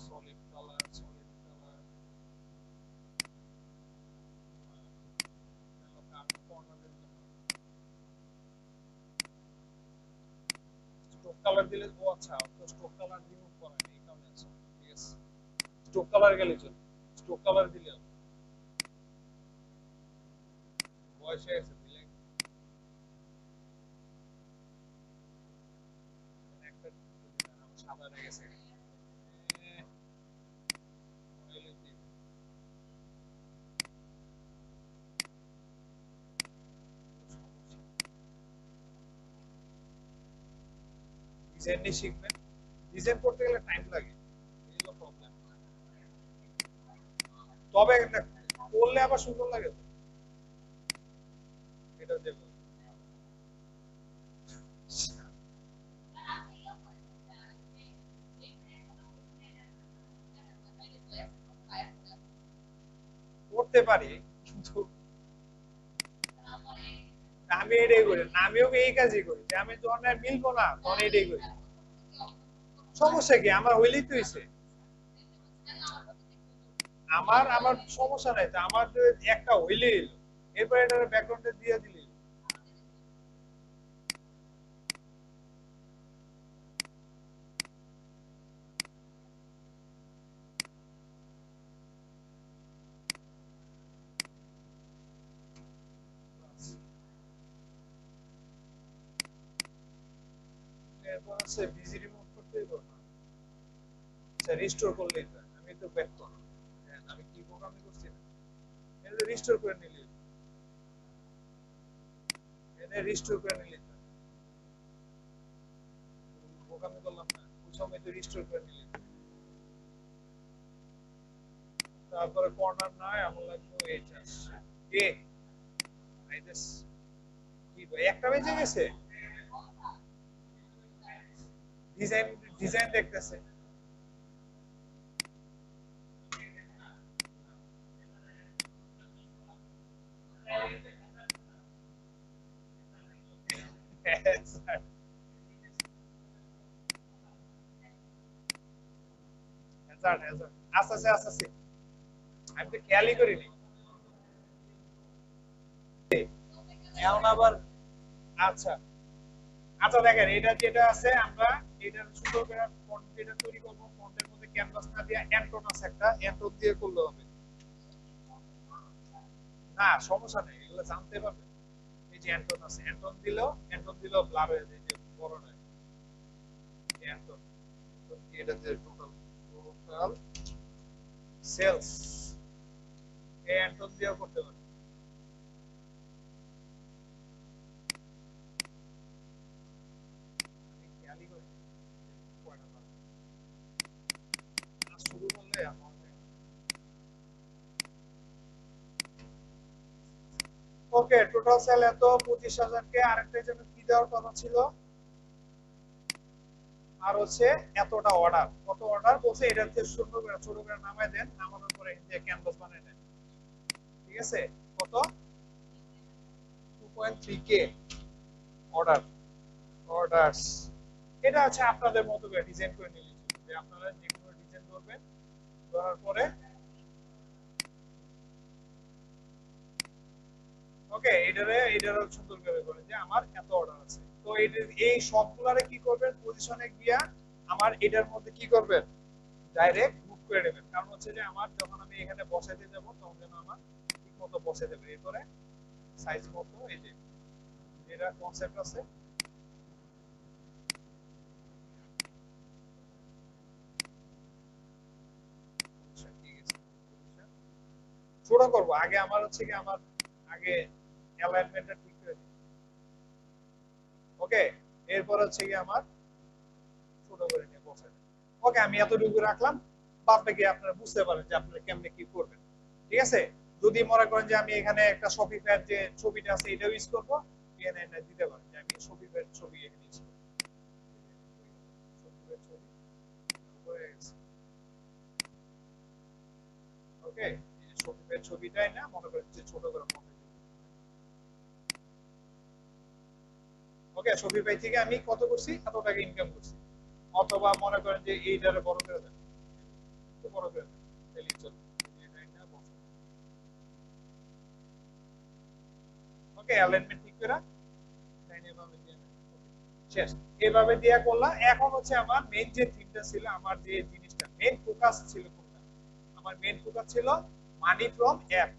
সলিড কালার, সলিড কালার, কর্নারের জন্য স্ট্রোক কালার দিলে। ও আচ্ছা, তো স্ট্রোক কালার রিমুভ করা নেই, এই কারণে আছে। ঠিক আছে, স্ট্রোক কালার গেলে চলবে, স্ট্রোক কালার দিলে বয়স হয়ে গেছে দিলে একটা সাদা হয়ে গেছে। ডিজাইন নিয়ে শিখবেন, ডিজাইন করতে গেলে টাইম লাগে, এই হলো প্রবলেম। তবে করলে আবার সুন্দর লাগে তো, এটা দেবো। করতে পারি, কিন্তু আমি এটাই করি না, আমিও এই কাজই করি যে আমি যখন আর মিলবো না তখন এটাই করি। সমস্যা কি, আমার হইলেই তো হইছে। আমার আমার সমস্যা নাই তো, আমার তো একটা হইলেই হইলো, এরপর এটার ব্যাকগ্রাউন্ডে দিয়ে দিলি। এরপর আছে বিজি রিমুভ করতেই পারবো, আচ্ছা রিস্টোর করলেই তো, আমি তো ব্যাক করব, আমি কি প্রোগ্রামিং করছি না, এটা রিস্টোর করে নিলি, এটা রিস্টোর করে নিলি তো, প্রোগ্রামিং করলাম না ওই সময় তো রিস্টোর করে নিলি। তারপরে কর্নার নয় আমার লাগবে এইটা কে আই দিস, কি ভাই একটা বেজে গেছে, ডিজাইন ডিজাইন দেখতেছে। আস্তে আস্তে আস্তে আস্তে, আমি তো খেয়ালই করিনি। এখন আবার আচ্ছা আচ্ছা দেখেন এটা যেটা আছে আমরা এটা সুন্দর করে ফন্ট যেটা তৈরি করব, ফন্টের মধ্যে ক্যানভাস না দিয়ে অ্যান্টন আছে একটা, অ্যান্টন দিয়ে করলে হবে। না সমস্যা নেই, এগুলো জানতে পারবে। এই যে অ্যান্টন আছে, অ্যান্টন দিলেও ব্লার হয়ে যায়, যে বড় নয় অ্যান্টন, এটা যে টোটাল টোটাল সেলস, এই অ্যান্টন দিয়েও করতে পারবে। আমি খেয়ালই করি কয়টা পারবে, শুরু করলে আমার। ওকে টোটাল সেল এত 25,000 কে, আরেকটা যেন কি দেওয়ার কথা ছিল, আর হচ্ছে এতটা অর্ডার, কত অর্ডার বলছে এটা হচ্ছে সুন্দর করে ছোট করে নামায় দেন, নামানোর পরে এখান থেকে ক্যানভাস বানিয়ে দেন। ঠিক আছে, কত 2.3 কে অর্ডার, অর্ডারস, এটা আছে আপনাদের মতো করে ডিজাইন করে নিলে চলবে, যে আপনারা যে কোনো ডিজাইন করবেন, করার পরে ওকে এটারে সুন্দর করে বলেন যে আমার এত অর্ডার আছে, তো এই সবগুলারে কি করবেন, পজিশনে গিয়া আমার এটার মধ্যে কি করবেন, ডাইরেক্ট গ্রুপ করে নেবেন, কারণ হচ্ছে যে আমার যখন আমি এখানে বসাইতে যাব তখন যেন আমার ঠিক মতো বসে দেবে, এরপরে সাইজ মতো এই যে যেটা কনসেপ্ট আছে ছোট করব, আগে আমার হচ্ছে কি আমার আগে অ্যালাইনমেন্টটা ঠিক করে দিই। ওকে এরপর হচ্ছে কি আমার ছোট করে নিয়ে বসাই। ওকে আমি এতটুকু রাখলাম, বাদ বাকি আপনারা বুঝতে পারেন যে আপনারা কেমনে কি করবেন। ঠিক আছে, যদি মনে করেন যে আমি এখানে একটা শপিফাইয়ের যে ছবিটা আছে এটাও ইউজ করবো, এখানে এটা দিতে পারেন যে আমি শপিফাইয়ের ছবি এখানে ইউজ করব, শপিফাইয়ের ছবি হয়ে গেছে। ওকে শপিফাইয়ের ছবিটাই না মনে করেন যে ছোট করে মনে, ওকে শপিফাই থেকে আমি কত করছি, এত টাকা ইনকাম করছি, অথবা মনে করেন যে এইটারে বড় করে দেন, একটু বড় করে দেন, তাহলে চলবে। ওকে অ্যালাইনমেন্ট ঠিক করে শেষ, এইভাবে দিয়া করলাম। এখন হচ্ছে আমার মেইন যে থিমটা ছিল, আমার যে জিনিসটা মেইন ফোকাস ছিল কোনটা, আমার মেইন ফোকাস ছিল মানি ফ্রম অ্যাপ।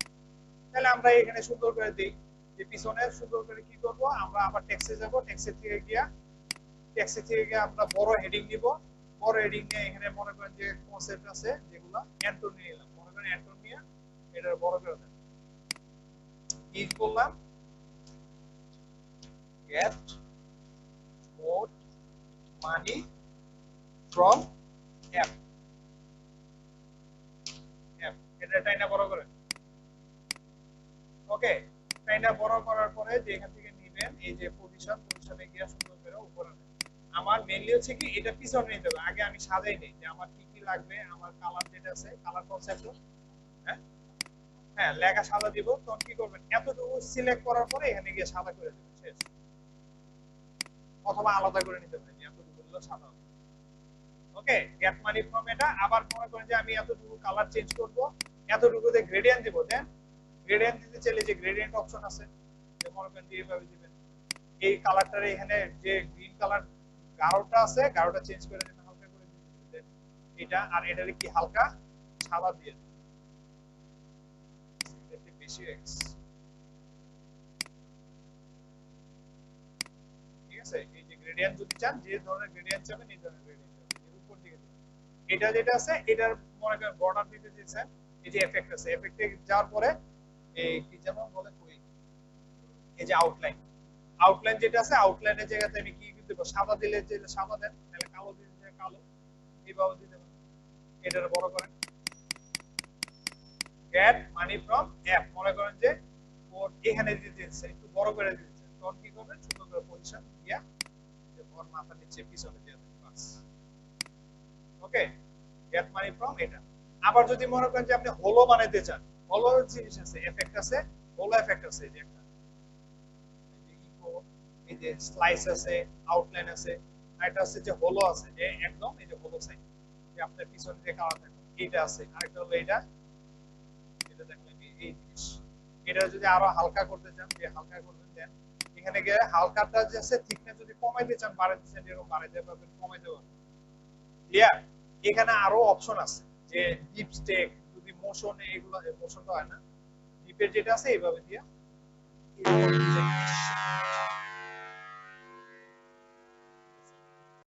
তাহলে আমরা এখানে সুন্দর করে দেই যে পিছনে সুন্দর করে কি করব, আমরা আবার টেক্সটে যাব, টেক্সটে থেকে গিয়ে আমরা বড় হেডিং নিব, বড় হেডিং নিয়ে এখানে মনে করেন যে কনসেপ্ট আছে যেগুলো অ্যান্টন নিয়ে নিলাম, মনে করেন অ্যান্টন নিয়ে এটা বড় করে দেন, কি বললাম, get more money from app, app এটা টাইনা বড় করে। ওকে টাইনা বড় করার পরে যে এখান থেকে নেবেন এই যে পজিশনে গিয়ে সুন্দর করে উপরে নেন। আমার মেইনলি হচ্ছে কি এটা পিছনে নিতে হবে, আগে আমি সাজাই নেই যে আমার কি কি লাগবে, আমার কালার যেটা আছে কালার কনসেপ্ট, হ্যাঁ হ্যাঁ লেখা সাদা দিব, তখন কি করবেন এতটুকু সিলেক্ট করার পরে এখানে গিয়ে সাদা করে দেবেন, শেষ। অথবা আলাদা করে নিতে পারেন, এতটুকু হলো সাদা। ওকে, গেট মানি ফ্রম এটা আবার মনে করেন যে আমি এতটুকু কালার চেঞ্জ করব, এতটুকুতে গ্রেডিয়েন্ট দিব, দেন গ্রেডিয়েন্ট দিতে চাইলে যে গ্রেডিয়েন্ট অপশন আছে, যে মনে করেন যে এইভাবে দিবেন, এই কালারটারে এখানে যে গ্রিন কালার গাঢ়টা আছে গাঢ়টা চেঞ্জ করে দিবেন, হালকা করে দিবেন এটা, আর এটারে কি হালকা সাদা দিয়ে দিবেন, এটা বেশি হয়ে গেছে। ঠিক আছে, এই যে গ্রেডিয়েন্ট যদি চান, যে ধরনের গ্রেডিয়েন্ট চাবেন এই ধরনের গ্রেডিয়েন্ট চাবেন, এর উপর দিকে দিবেন। এটা যেটা আছে এটার মনে করেন বর্ডার দিতে দিয়েছেন, এই যে এফেক্ট আছে, এফেক্টে যাওয়ার পরে এই কি যেমন বলে কই, এই যে আউটলাইন, আউটলাইন যেটা আছে আউটলাইনের জায়গাতে আমি কি দেব, সাদা দিলে যে সাদা দেন, তাহলে কালো দিলে কালো, এইভাবে দিতে পারেন। এটার বড় করেন, গেট মানি ফ্রম অ্যাপ, মনে করেন যে ওর এখানে দিতে দিচ্ছে, একটু বড় করে দিতে, তখন কি করবেন ছোট করে পজিশন দিয়া ওর মাথা নিচে পিছনে দিয়ে দেবেন, বাস। ওকে, গেট মানি ফ্রম এটা। আবার যদি মনে করেন যে আপনি হলো বানাইতে চান, হলো জিনিস আছে, এফেক্ট আছে, হলো এফেক্ট আছে, এই যে একটা, এই যে ইকো, এই যে স্লাইস আছে, আউটলাইন আছে, আর এটা আছে যে হলো আছে, যে একদম এই যে হলো সাইড, যে আপনার পিছনে যে কালার থাকে এইটা আছে, আরেকটা হলো এটা, এটা দেখলেন এই জিনিস। এটা যদি আরো হালকা করতে চান, যে হালকা করবেন, দেন এখানে গিয়ে হালকাটা যে আছে থিকনেস যদি কমাইতে চান, বাড়াইতে চান, এরকম বাড়াইতে পারবেন, কমাইতে পারবেন। ক্লিয়ার? এখানে আরো অপশন আছে, যে ডিপ স্টেক, যদি মোশন, এগুলো মোশনটা হয় না, ডিপের যেটা আছে এইভাবে দিয়া